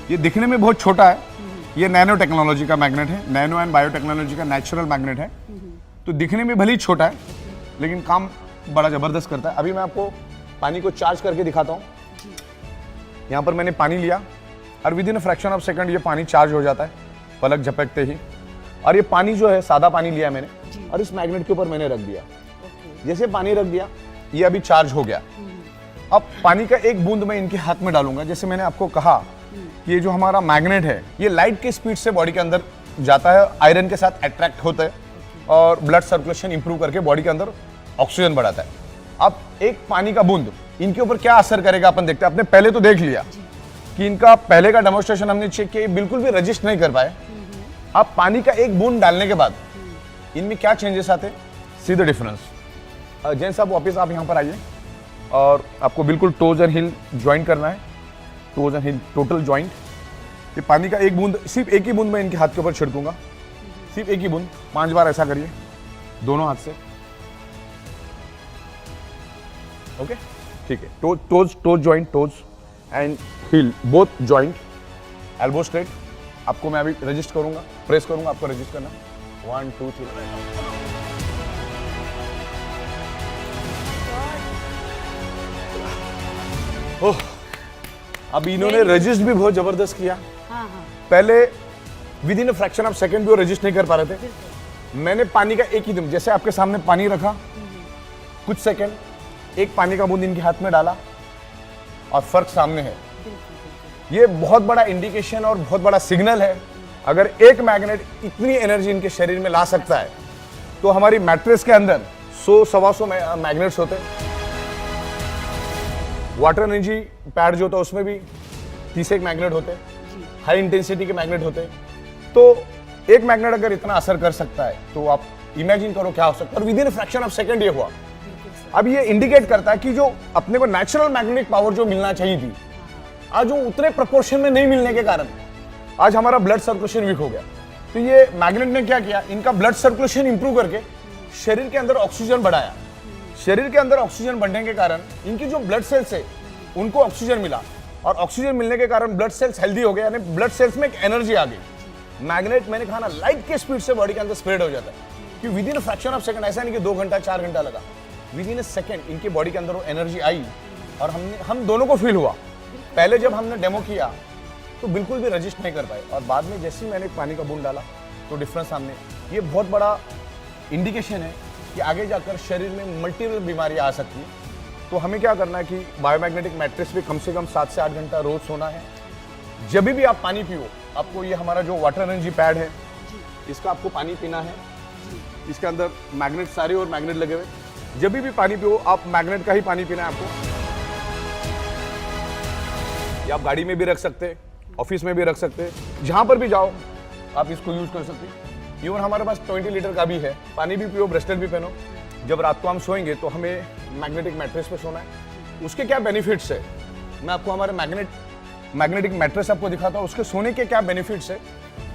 ये दिखने में बहुत छोटा है, ये नैनो टेक्नोलॉजी का मैग्नेट है, नैनो एंड बायोटेक्नोलॉजी का नेचुरल मैग्नेट है। तो दिखने में भले ही छोटा है लेकिन काम बड़ा जबरदस्त करता है। अभी मैं आपको पानी को चार्ज करके दिखाता हूँ। यहाँ पर मैंने पानी लिया और with in a fraction of second ये पानी चार्ज हो जाता है, पलक झपकते ही। और ये पानी जो है सादा पानी लिया मैंने, और इस मैग्नेट के ऊपर मैंने रख दिया। जैसे पानी रख दिया, ये अभी चार्ज हो गया। अब पानी का एक बूंद मैं इनके हाथ में डालूंगा। जैसे मैंने आपको कहा कि ये जो हमारा मैग्नेट है, ये लाइट के स्पीड से बॉडी के अंदर जाता है, आयरन के साथ अट्रैक्ट होता है और ब्लड सर्कुलेशन इंप्रूव करके बॉडी के अंदर ऑक्सीजन बढ़ाता है। अब एक पानी का बूंद इनके ऊपर क्या असर करेगा अपन देखते हैं। आपने पहले तो देख लिया कि इनका पहले का डेमोन्स्ट्रेशन हमने चेक किया, बिल्कुल भी रजिस्ट नहीं कर पाए। अब पानी का एक बूंद डालने के बाद इनमें क्या चेंजेस आते, सी द डिफरेंस। जैन साहब वापस आप यहाँ पर आइए, और आपको बिल्कुल टोज एंड हिल ज्वाइन करना है, toes and hill total joint. ये पानी का एक बूंद, सिर्फ एक ही बूंद मैं इनके हाथ के ऊपर छिड़कूंगा, सिर्फ एक ही बूंद। 5 बार ऐसा करिए दोनों हाथ से, ओके, ठीक है। Toes joint, toes and hill both joint, elbow straight. आपको मैं अभी रजिस्ट करूंगा, प्रेस करूंगा, आपको रजिस्ट करना। 1 2 3। ओह, अब इन्होंने रजिस्ट भी बहुत जबरदस्त किया। पहले with in a fraction of second भी वो रजिस्ट नहीं कर पा रहे थे। मैंने पानी का एक ही दम, जैसे आपके सामने पानी रखा, कुछ सेकंड, एक पानी का बूंद इनके हाथ में डाला, और फर्क सामने है। ये बहुत बड़ा इंडिकेशन और बहुत बड़ा सिग्नल है। अगर एक मैग्नेट इतनी एनर्जी इनके शरीर में ला सकता है, तो हमारी मैट्रेस के अंदर 100-125 मैग्नेट्स होते हैं। वाटर एनर्जी पैड जो होता है उसमें भी 30 मैग्नेट होते हैं, हाई इंटेंसिटी के मैग्नेट होते हैं। तो एक मैग्नेट अगर इतना असर कर सकता है, तो आप इमेजिन करो क्या हो सकता है। और with in fraction of second ये हुआ। अब ये इंडिकेट करता है कि जो अपने को नेचुरल मैग्नेटिक पावर जो मिलना चाहिए थी, आज वो उतने प्रोपोर्शन में नहीं मिलने के कारण आज हमारा ब्लड सर्कुलेशन वीक हो गया। तो ये मैग्नेट ने क्या किया, इनका ब्लड सर्कुलेशन इंप्रूव करके शरीर के अंदर ऑक्सीजन बढ़ाया। शरीर के अंदर ऑक्सीजन बढ़ने के कारण इनकी जो ब्लड सेल्स है उनको ऑक्सीजन मिला, और ऑक्सीजन मिलने के कारण ब्लड सेल्स हेल्दी हो गए, यानी ब्लड सेल्स में एक एनर्जी आ गई। मैग्नेट, मैंने कहा ना, लाइट के स्पीड से बॉडी के अंदर स्प्रेड हो जाता है, कि with in fraction of second, ऐसा नहीं कि 2 घंटा 4 घंटा लगा, विद इन सेकंड इनकी बॉडी के अंदर वो एनर्जी आई, और हम दोनों को फील हुआ। पहले जब हमने डेमो किया तो बिल्कुल भी रजिस्ट नहीं कर पाए, और बाद में जैसे ही मैंने पानी का बूंद डाला तो डिफरेंस सामने। ये बहुत बड़ा इंडिकेशन है कि आगे जाकर शरीर में मल्टीपल बीमारियां आ सकती हैं। तो हमें क्या करना है कि बायोमैग्नेटिक मैट्रेस पे कम से कम 7 से 8 घंटा रोज सोना है। जब भी आप पानी पियो, आपको ये हमारा जो वाटर एनर्जी पैड है, इसका आपको पानी पीना है। इसके अंदर मैग्नेट सारे और मैग्नेट लगे हुए, जब भी पानी पियो आप मैग्नेट का ही पानी पीना है आपको। ये आप गाड़ी में भी रख सकते हैं, ऑफिस में भी रख सकते हैं, जहां पर भी जाओ आप इसको यूज कर सकते हैं। इवन हमारे पास 20 लीटर का भी है। पानी भी पियो, ब्रेसलेट भी पहनो। जब रात को हम सोएंगे तो हमें मैग्नेटिक मैट्रेस पे सोना है। उसके क्या बेनिफिट्स है, मैं आपको हमारे मैग्नेटिक मैट्रेस आपको दिखाता हूँ, उसके सोने के क्या बेनिफिट्स है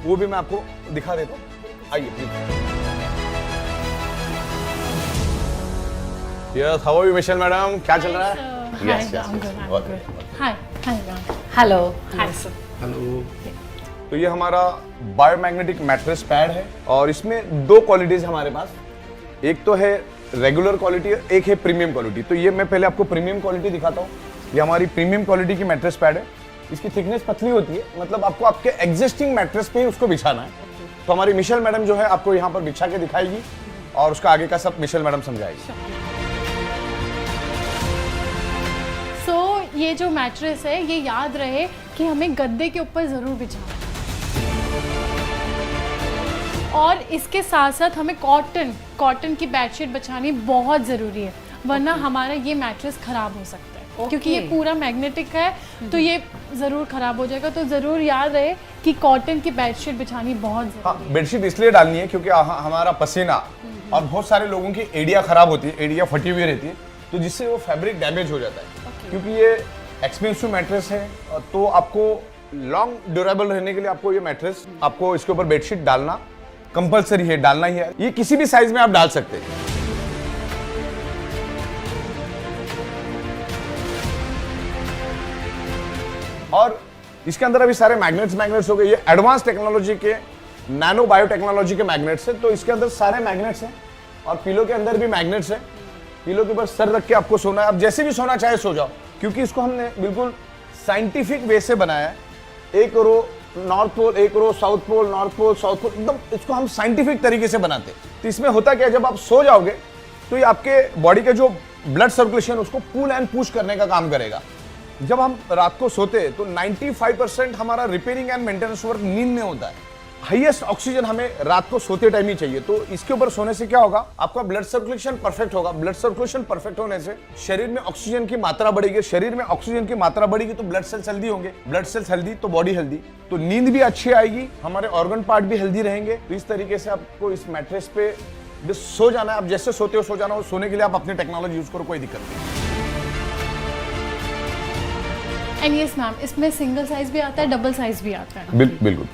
वो भी मैं आपको दिखा देता हूँ। आइए please. Yes, how are you Michelle madam, क्या चल रहा है? Yes, I'm good. I'm good. Hi, Ron. Hello. Hi, sir. तो ये हमारा बायोमैग्नेटिक मैट्रेस पैड है, और इसमें 2 क्वालिटीज हमारे पास। एक तो है रेगुलर क्वालिटी, एक है प्रीमियम क्वालिटी। तो ये मैं पहले आपको प्रीमियम क्वालिटी दिखाता हूँ। ये हमारी प्रीमियम क्वालिटी की मैट्रेस पैड है। इसकी थिकनेस पतली होती है, मतलब आपको आपके एग्जिस्टिंग मैट्रेस पे ही उसको बिछाना है। तो हमारी मिशेल मैडम जो है आपको यहाँ पर बिछा के दिखाएगी और उसका आगे का सब मिशेल मैडम समझाएगी। सो ये जो मैट्रेस है ये याद रहे कि हमें गद्दे के ऊपर ज़रूर बिछाना है, और इसके साथ साथ हमें कॉटन की बेडशीट बिछानी बहुत ज़रूरी है, वरना हमारा ये मैट्रेस ख़राब हो सकता है। क्योंकि ये पूरा मैग्नेटिक है तो ये ज़रूर ख़राब हो जाएगा। तो ज़रूर याद रहे कि कॉटन की बेडशीट बिछानी बहुत ज़रूरी है। हाँ, बेडशीट इसलिए डालनी है क्योंकि हमारा पसीना और बहुत सारे लोगों की एड़िया खराब होती है, एड़िया फटी हुई रहती है, तो जिससे वो फैब्रिक डैमेज हो जाता है। क्योंकि ये एक्सपेंसिव मैट्रेस है, तो आपको लॉन्ग ड्यूरेबल रहने के लिए आपको ये मैट्रेस, आपको इसके ऊपर बेडशीट डालना कंपलसरी है, डालना ही है। ये किसी भी साइज में आप डाल सकते हैं। और इसके अंदर अभी सारे मैग्नेट्स हो गए। ये एडवांस टेक्नोलॉजी के, नैनो बायोटेक्नोलॉजी के मैग्नेट्स है। तो इसके अंदर सारे मैग्नेट्स हैं और पिलो के अंदर भी मैग्नेट्स है। पिलो के ऊपर सर रख के आपको सोना है, आप जैसे भी सोना चाहे सो जाओ, क्योंकि इसको हमने बिल्कुल साइंटिफिक वे से बनाया है। एक रो नॉर्थ पोल, एक row south pole, north pole, south pole, एकदम इसको हम साइंटिफिक तरीके से बनाते हैं। तो इसमें होता क्या है, जब आप सो जाओगे तो ये आपके बॉडी के जो ब्लड सर्कुलेशन उसको पुल एंड पुश करने का काम करेगा। जब हम रात को सोते हैं तो 95% हमारा रिपेयरिंग एंड मेंटेनेंस वर्क नींद में होता है। हाईएस्ट ऑक्सीजन हमें रात को सोते टाइम ही चाहिए। तो इसके ऊपर सोने से क्या होगा, आपका ब्लड सर्कुलेशन परफेक्ट होगा। ब्लड सर्कुलेशन परफेक्ट होने से शरीर में ऑक्सीजन की मात्रा बढ़ेगी। शरीर में ऑक्सीजन की मात्रा बढ़ेगी तो ब्लड सेल्स हेल्दी होंगे। ब्लड सेल्स हेल्दी तो बॉडी हेल्दी, तो नींद भी अच्छी आएगी, हमारे ऑर्गन पार्ट भी हेल्दी रहेंगे। तो इस तरीके से आपको इस मैट्रेस पे बस सो जाना है। आप जैसे सोते हो सो जाना हो। सोने के लिए आप अपनी टेक्नोलॉजी यूज करो, कोई दिक्कत नहीं। एंड यस मैम, इसमें सिंगल साइज भी आता है, डबल साइज भी आता है। बिल्कुल।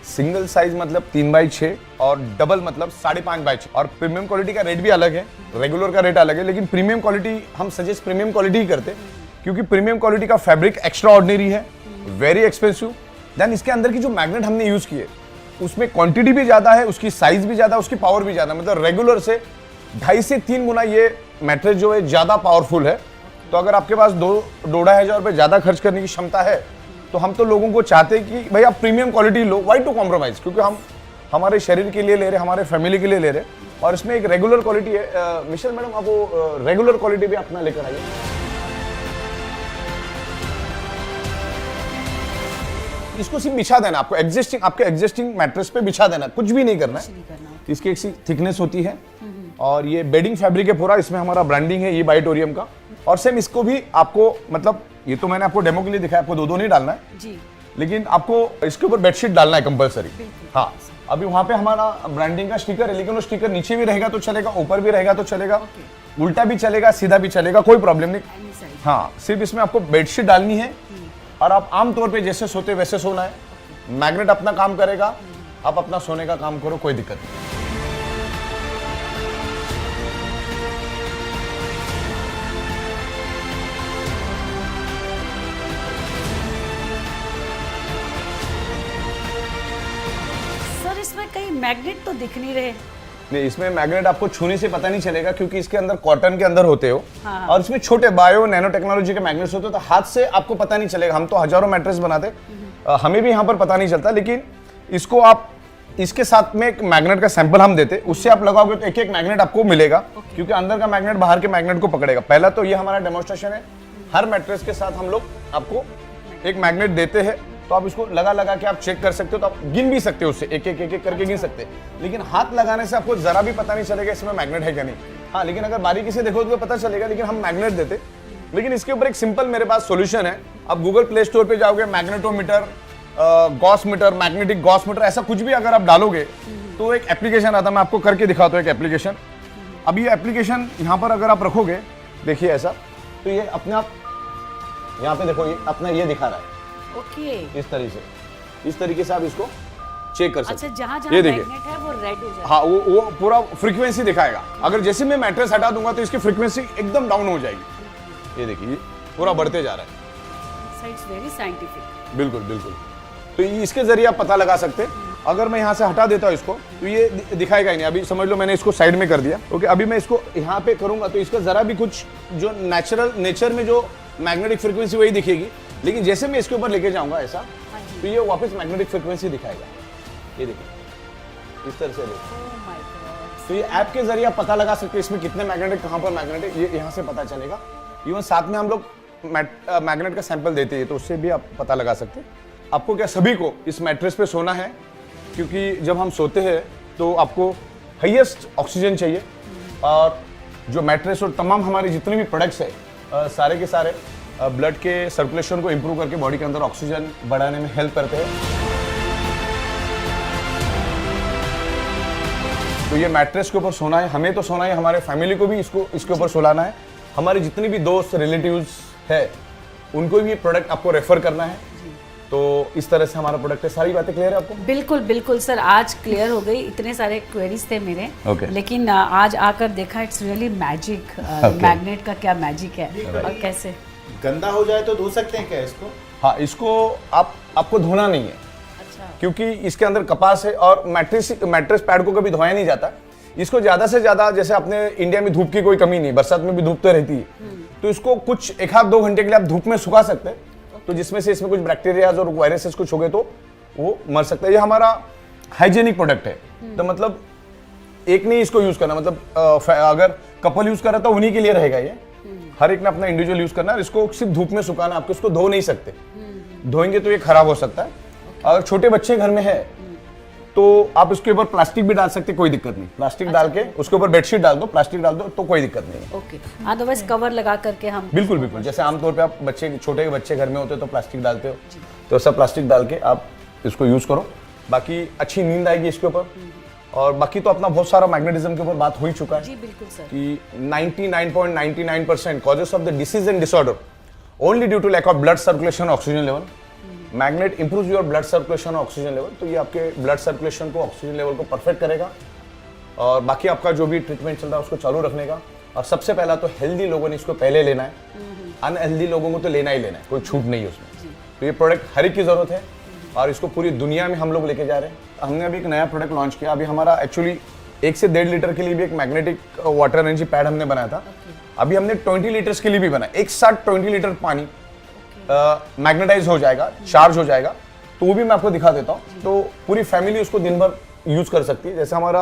सिंगल साइज मतलब 3x6 और डबल मतलब 5.5x6। और प्रीमियम क्वालिटी का रेट भी अलग है, रेगुलर का रेट अलग है, लेकिन प्रीमियम क्वालिटी हम सजेस्ट प्रीमियम क्वालिटी ही करते हैं, क्योंकि प्रीमियम क्वालिटी का फैब्रिक एक्स्ट्रा ऑर्डिनरी है, वेरी एक्सपेंसिव। देन इसके अंदर की जो मैग्नेट हमने यूज किए उसमें क्वांटिटी भी ज्यादा है, उसकी साइज भी ज्यादा, उसकी पावर भी ज्यादा। मतलब रेगुलर से 2.5 से 3 गुना ये मैट्रेस जो है ज्यादा पावरफुल है। तो अगर आपके पास 2-2.5 हजार रुपए ज्यादा खर्च करने की क्षमता है तो हम तो लोगों को चाहते हैं कि भाई आप प्रीमियम क्वालिटी लो, वाई टू कॉम्प्रोमाइज, क्योंकि हम हमारे शरीर के लिए ले रहे, हमारे फैमिली के लिए ले रहे। और इसमें एक रेगुलर क्वालिटी है। मिशेल मैडम, आप वो रेगुलर क्वालिटी भी अपना लेकर आइए। इसको सिर्फ बिछा देना, आपको आपके एग्जिस्टिंग मैट्रेस पे बिछा देना, कुछ भी नहीं करना है। इसकी एक सी थिकनेस होती है और ये बेडिंग फैब्रिक है पूरा। इसमें हमारा ब्रांडिंग है ये बाइटोरियम का। और सेम इसको भी आपको, मतलब ये तो मैंने आपको डेमो के लिए दिखाया, आपको दो नहीं डालना है जी, लेकिन आपको इसके ऊपर बेडशीट डालना है कंपलसरी। हाँ, अभी वहां पे हमारा ब्रांडिंग का स्टिकर है, लेकिन वो स्टिकर नीचे भी रहेगा तो चलेगा, ऊपर भी रहेगा तो चलेगा, उल्टा भी चलेगा, सीधा भी चलेगा, कोई प्रॉब्लम नहीं। हाँ, सिर्फ इसमें आपको बेडशीट डालनी है और आप आमतौर पे जैसे सोते वैसे सोना है। मैग्नेट अपना काम करेगा, आप अपना सोने का काम करो, कोई दिक्कत नहीं। सर इसमें कहीं मैग्नेट तो दिख नहीं रहे। नहीं, इसमें मैग्नेट आपको छूने से पता नहीं चलेगा, क्योंकि इसके अंदर कॉटन के अंदर होते हो। हाँ। और इसमें छोटे बायो नैनो टेक्नोलॉजी के मैग्नेट्स होते हो, तो हाथ से आपको पता नहीं चलेगा। हम तो हजारों मैट्रेस बनाते, हमें भी यहाँ पर पता नहीं चलता, लेकिन इसको आप इसके साथ में एक मैग्नेट का सैंपल हम देते, उससे आप लगाओगे तो एक एक मैग्नेट आपको मिलेगा, क्योंकि अंदर का मैग्नेट बाहर के मैग्नेट को पकड़ेगा। पहला तो ये हमारा डेमोन्स्ट्रेशन है। हर मैट्रेस के साथ हम लोग आपको एक मैग्नेट देते हैं, तो आप इसको लगा लगा के आप चेक कर सकते हो, तो आप गिन भी सकते हो उससे, एक एक करके गिन सकते हैं। लेकिन हाथ लगाने से आपको जरा भी पता नहीं चलेगा इसमें मैग्नेट है क्या नहीं। हाँ, लेकिन अगर बारीकी से देखो तो पता चलेगा, लेकिन हम मैग्नेट देते। लेकिन इसके ऊपर एक सिंपल मेरे पास सॉल्यूशन है। आप गूगल प्ले स्टोर पे जाओगे, magnetometer, gauss meter, magnetic gauss meter, ऐसा कुछ भी अगर आप डालोगे तो एक एप्लीकेशन आता है। मैं आपको करके दिखाता हूँ एक एप्लीकेशन। अब ये एप्लीकेशन यहाँ पर अगर आप रखोगे, देखिए ऐसा, तो ये अपने आप यहाँ पे देखो, ये अपना ये दिखा रहा है। ओके, इस तरीके से आप इसको चेक कर सकते अच्छा, हैं। जहाँ ये जहाँ देखिए, मैग्नेट है वो रेड हो जाएगा। हाँ, वो पूरा फ्रीक्वेंसी दिखाएगा। अगर जैसे मैं मैट्रेस हटा दूंगा तो इसकी फ्रीक्वेंसी एकदम डाउन हो जाएगी। ये देखिए, पूरा बढ़ते जा रहा है। It's very scientific. बिल्कुल बिल्कुल। तो इसके जरिए आप पता लगा सकते हैं। अगर मैं यहाँ से हटा देता हूँ इसको तो ये दिखाएगा ही नहीं। अभी समझ लो मैंने इसको साइड में कर दिया। ओके, अभी मैं इसको यहाँ पे करूंगा तो इसका जरा भी कुछ जो नेचर में जो मैग्नेटिक फ्रीक्वेंसी वही दिखेगी, लेकिन जैसे मैं इसके ऊपर लेके जाऊंगा ऐसा, तो ये वापस मैग्नेटिक फ्रिक्वेंसी दिखाएगा। ये देखिए इस तरह से देखिए। तो ये ऐप के जरिए आप पता लगा सकते हैं इसमें कितने मैग्नेटिक, कहाँ पर मैग्नेटिक, ये यहाँ से पता चलेगा। इवन साथ में हम लोग मैग्नेट का सैंपल देते हैं, तो उससे भी आप पता लगा सकते हैं। आपको क्या सभी को इस मैट्रेस पे सोना है, क्योंकि जब हम सोते हैं तो आपको हाईएस्ट ऑक्सीजन चाहिए, और जो मैट्रेस और तमाम हमारे जितने भी प्रोडक्ट्स है सारे के सारे ब्लड के सर्कुलेशन को इम्प्रूव करके बॉडी के अंदर ऑक्सीजन बढ़ाने में हेल्प करते हैं। तो ये मैट्रेस के ऊपर सोना है, हमें तो सोना है, हमारे फैमिली को भी इसके ऊपर सोलाना है, हमारे जितने भी दोस्त रिलेटिव्स है उनको भी ये प्रोडक्ट आपको रेफर करना है। तो इस तरह से हमारा प्रोडक्ट है। सारी बातें क्लियर है आपको? बिल्कुल बिल्कुल सर, आज क्लियर हो गई। इतने सारे क्वेरीज थे मेरे, Okay. लेकिन आज आकर देखा इट्स रियली मैजिक। मैग्नेट का क्या मैजिक है और कैसे। गंदा हो जाए तो धो सकते हैं क्या इसको? हाँ, इसको आपको धोना नहीं है, अच्छा, क्योंकि इसके अंदर कपास है और मैट्रेस पैड को कभी धोया नहीं जाता। इसको ज्यादा से ज्यादा, जैसे अपने इंडिया में धूप की कोई कमी नहीं, बरसात में भी धूप तो रहती है, तो इसको कुछ 1-2 घंटे के लिए आप धूप में सुखा सकते हैं। तो जिसमें से इसमें कुछ बैक्टीरिया और वायरसेस कुछ हो गए तो वो मर सकता है। ये हमारा हाइजेनिक प्रोडक्ट है, तो मतलब एक नहीं इसको यूज करना, मतलब अगर कपल यूज कर रहा है तो उन्हीं के लिए रहेगा ये। हर एक ने अपना इंडिविजुअल यूज करना है। इसको सिर्फ धूप में सुखाना, आपको इसको धो नहीं सकते, धोएंगे तो ये खराब हो सकता है। अगर छोटे बच्चे घर में है तो आप इसके ऊपर प्लास्टिक भी डाल सकते, कोई दिक्कत नहीं। प्लास्टिक डाल के उसके ऊपर बेडशीट डाल दो, प्लास्टिक डाल दो तो कोई दिक्कत नहीं है। ओके, अदरवाइज कवर लगा करके हम बिल्कुल बिल्कुल, जैसे आमतौर पे आप छोटे बच्चे घर में होते हो तो प्लास्टिक डालते हो, तो सब प्लास्टिक डाल के आप इसको यूज करो। बाकी अच्छी नींद आएगी इसके ऊपर। और बाकी तो अपना बहुत सारा मैग्नेटिज्म के ऊपर बात हो ही चुका है। जी बिल्कुल सर। कि 99.99% causes of the disease and disorder only due to lack of blood circulation और oxygen level. Magnet improves your blood circulation और oxygen level, तो ये आपके ब्लड सर्कुलेशन को, ऑक्सीजन लेवल को परफेक्ट करेगा। और बाकी आपका जो भी ट्रीटमेंट चल रहा है उसको चालू रखने का। और सबसे पहला तो हेल्दी लोगों ने इसको पहले लेना है, अनहेल्दी लोगों को तो लेना ही लेना है, कोई छूट नहीं है उसमें। तो ये प्रोडक्ट हर एक की जरूरत है और इसको पूरी दुनिया में हम लोग लेके जा रहे हैं। हमने अभी एक नया प्रोडक्ट लॉन्च किया। अभी हमारा एक्चुअली 1 से 1.5 लीटर के लिए भी एक मैग्नेटिक वाटर एनर्जी पैड हमने बनाया था। अभी हमने 20 लीटर्स के लिए भी बनाया। एक साथ 20 लीटर पानी मैग्नेटाइज हो जाएगा, चार्ज हो जाएगा, तो वो भी मैं आपको दिखा देता हूँ। तो पूरी फैमिली उसको दिन भर यूज कर सकती है। जैसे हमारा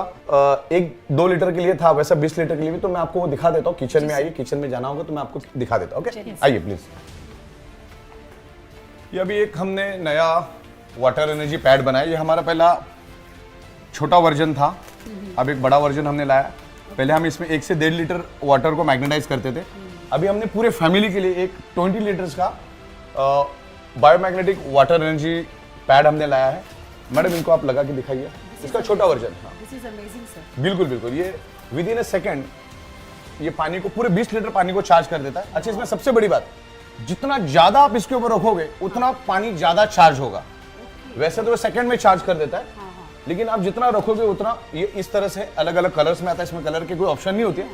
1-2 लीटर के लिए था, वैसा 20 लीटर के लिए भी, तो मैं आपको वो दिखा देता हूँ। किचन में आइए, किचन में जाना होगा तो मैं आपको दिखा देता हूँ। ओके, आइए प्लीज। ये अभी एक हमने नया वाटर एनर्जी पैड बनाया। ये हमारा पहला छोटा वर्जन था, अब एक बड़ा वर्जन हमने लाया। पहले हम इसमें 1 से 1.5 लीटर वाटर को मैग्नेटाइज करते थे। अभी हमने पूरे फैमिली के लिए एक 20 लीटर्स का बायोमैग्नेटिक वाटर एनर्जी पैड हमने लाया है। मैडम इनको आप लगा के दिखाइए, इसका छोटा वर्जन। हाँ, दिस इज अमेजिंग सर। बिल्कुल बिल्कुल, ये विद इन अ सेकेंड ये पानी को, पूरे 20 लीटर पानी को चार्ज कर देता है। अच्छा, इसमें सबसे बड़ी बात, जितना ज्यादा आप इसके ऊपर रखोगे उतना पानी ज्यादा चार्ज होगा। वैसे तो सेकंड में चार्ज कर देता है, लेकिन आप जितना रखोगे उतना, ये इस तरह से अलग अलग कलर्स में आता है। इसमें कलर की कोई ऑप्शन नहीं होती है,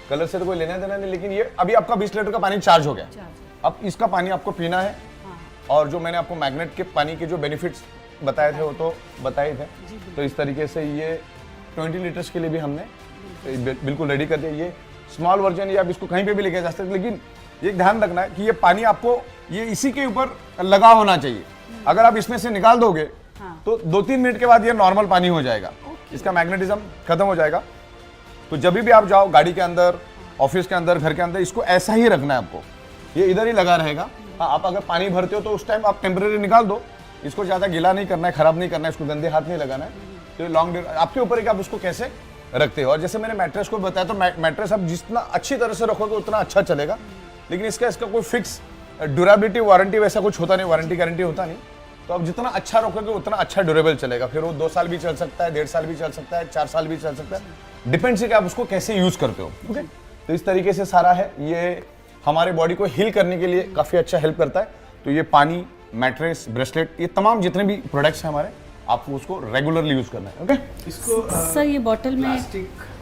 कलर से तो कोई लेना देना नहीं। लेकिन ये अभी आपका 20 लीटर का पानी चार्ज हो गया, अब इसका पानी आपको पीना है। और जो मैंने आपको मैग्नेट के पानी के जो बेनिफिट्स बताए थे वो तो बताए थे। तो इस तरीके से ये 20 लीटर्स के लिए भी हमने बिल्कुल रेडी कर दिया। ये स्मॉल वर्जन, ये आप इसको कहीं पे भी लेके जा सकते हैं। लेकिन ये ध्यान रखना है कि ये पानी आपको ये इसी के ऊपर लगा होना चाहिए। अगर आप इसमें से निकाल दोगे तो 2-3 मिनट के बाद ये नॉर्मल पानी हो जाएगा, इसका मैग्नेटिज्म खत्म हो जाएगा। तो जब भी आप जाओ, गाड़ी के अंदर, ऑफिस के अंदर, घर के अंदर, इसको ऐसा ही रखना है आपको। ये इधर ही लगा रहेगा। हाँ, आप अगर पानी भरते हो तो उस टाइम आप टेम्परेरी निकाल दो। इसको ज़्यादा गीला नहीं करना है, खराब नहीं करना है, इसको गंदे हाथ नहीं लगाना है। तो लॉन्ग आपके ऊपर है कि आप उसको कैसे रखते हो। और जैसे मैंने मैट्रेस को बताया, तो मैट्रेस आप जितना अच्छी तरह से रखोगे उतना अच्छा चलेगा। लेकिन इसका कोई फिक्स ड्यूरेबिलिटी, वारंटी वैसा कुछ होता नहीं, वारंटी गारंटी होता नहीं। तो आप जितना अच्छा रखोगे उतना अच्छा ड्यूरेबल चलेगा। फिर वो 2 साल भी चल सकता है, 1.5 साल भी चल सकता है, 4 साल भी चल सकता है। डिपेंड्स है कि आप उसको कैसे यूज करते हो। ओके, तो इस तरीके से सारा है। ये हमारे बॉडी को हील करने के लिए काफी अच्छा हेल्प करता है। तो ये पानी, मैट्रेस, ब्रेसलेट, ये तमाम जितने भी प्रोडक्ट्स हैं हमारे, आपको उसको रेगुलरली यूज करना है। ओके, इसको सर ये बॉटल में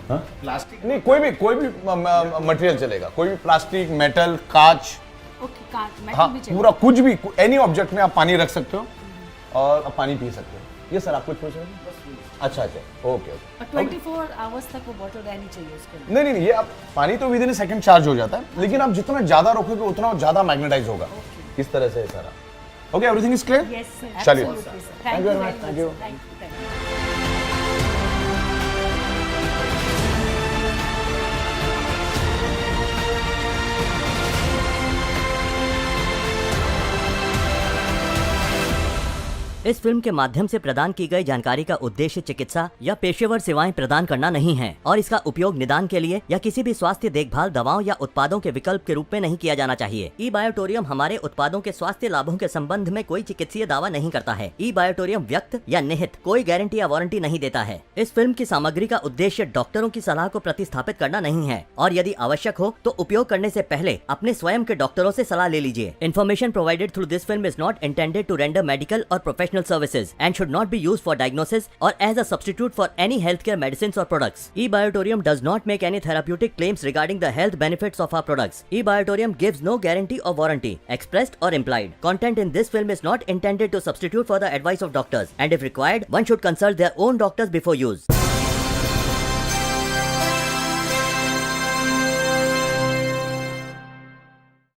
प्लास्टिक नहीं, कोई भी मटेरियल चलेगा, कोई भी प्लास्टिक, मेटल, कांच, ओके, कांच, मेटल हाँ, भी चाहिए। पूरा कुछ भी, एनी ऑब्जेक्ट में आप पानी रख सकते हो और आप पानी पी सकते हो। ये सर आप कुछ पूछ रहे हैं? अच्छा, ओके ओके। और 24 आवर्स तक वो बॉटल रहनी चाहिए उसके अंदर। नहीं, ये आप पानी तो विद इन सेकंड चार्ज हो जाता है, लेकिन आप जितना ज्यादा रखोगे उतना ज्यादा मैग्नेटाइज होगा। किस तरह से है सारा। Okay, everything is clear. Yes sir, चलिए। Absolutely sir. Thank you very much. Thank you. Thank you. इस फिल्म के माध्यम से प्रदान की गई जानकारी का उद्देश्य चिकित्सा या पेशेवर सेवाएं प्रदान करना नहीं है और इसका उपयोग निदान के लिए या किसी भी स्वास्थ्य देखभाल दवाओं या उत्पादों के विकल्प के रूप में नहीं किया जाना चाहिए। ई बायोटोरियम हमारे उत्पादों के स्वास्थ्य लाभों के संबंध में कोई चिकित्सीय दावा नहीं करता है। ई बायोटोरियम व्यक्त या निहित कोई गारंटी या वारंटी नहीं देता है। इस फिल्म की सामग्री का उद्देश्य डॉक्टरों की सलाह को प्रतिस्थापित करना नहीं है और यदि आवश्यक हो तो उपयोग करने से पहले अपने स्वयं के डॉक्टरों से सलाह ले लीजिए। Information provided through this film is not intended to render medical और professional services and should not be used for diagnosis or as a substitute for any healthcare medicines or products. eBiotorium does not make any therapeutic claims regarding the health benefits of our products. eBiotorium gives no guarantee or warranty, expressed or implied. Content in this film is not intended to substitute for the advice of doctors, and if required, one should consult their own doctors before use.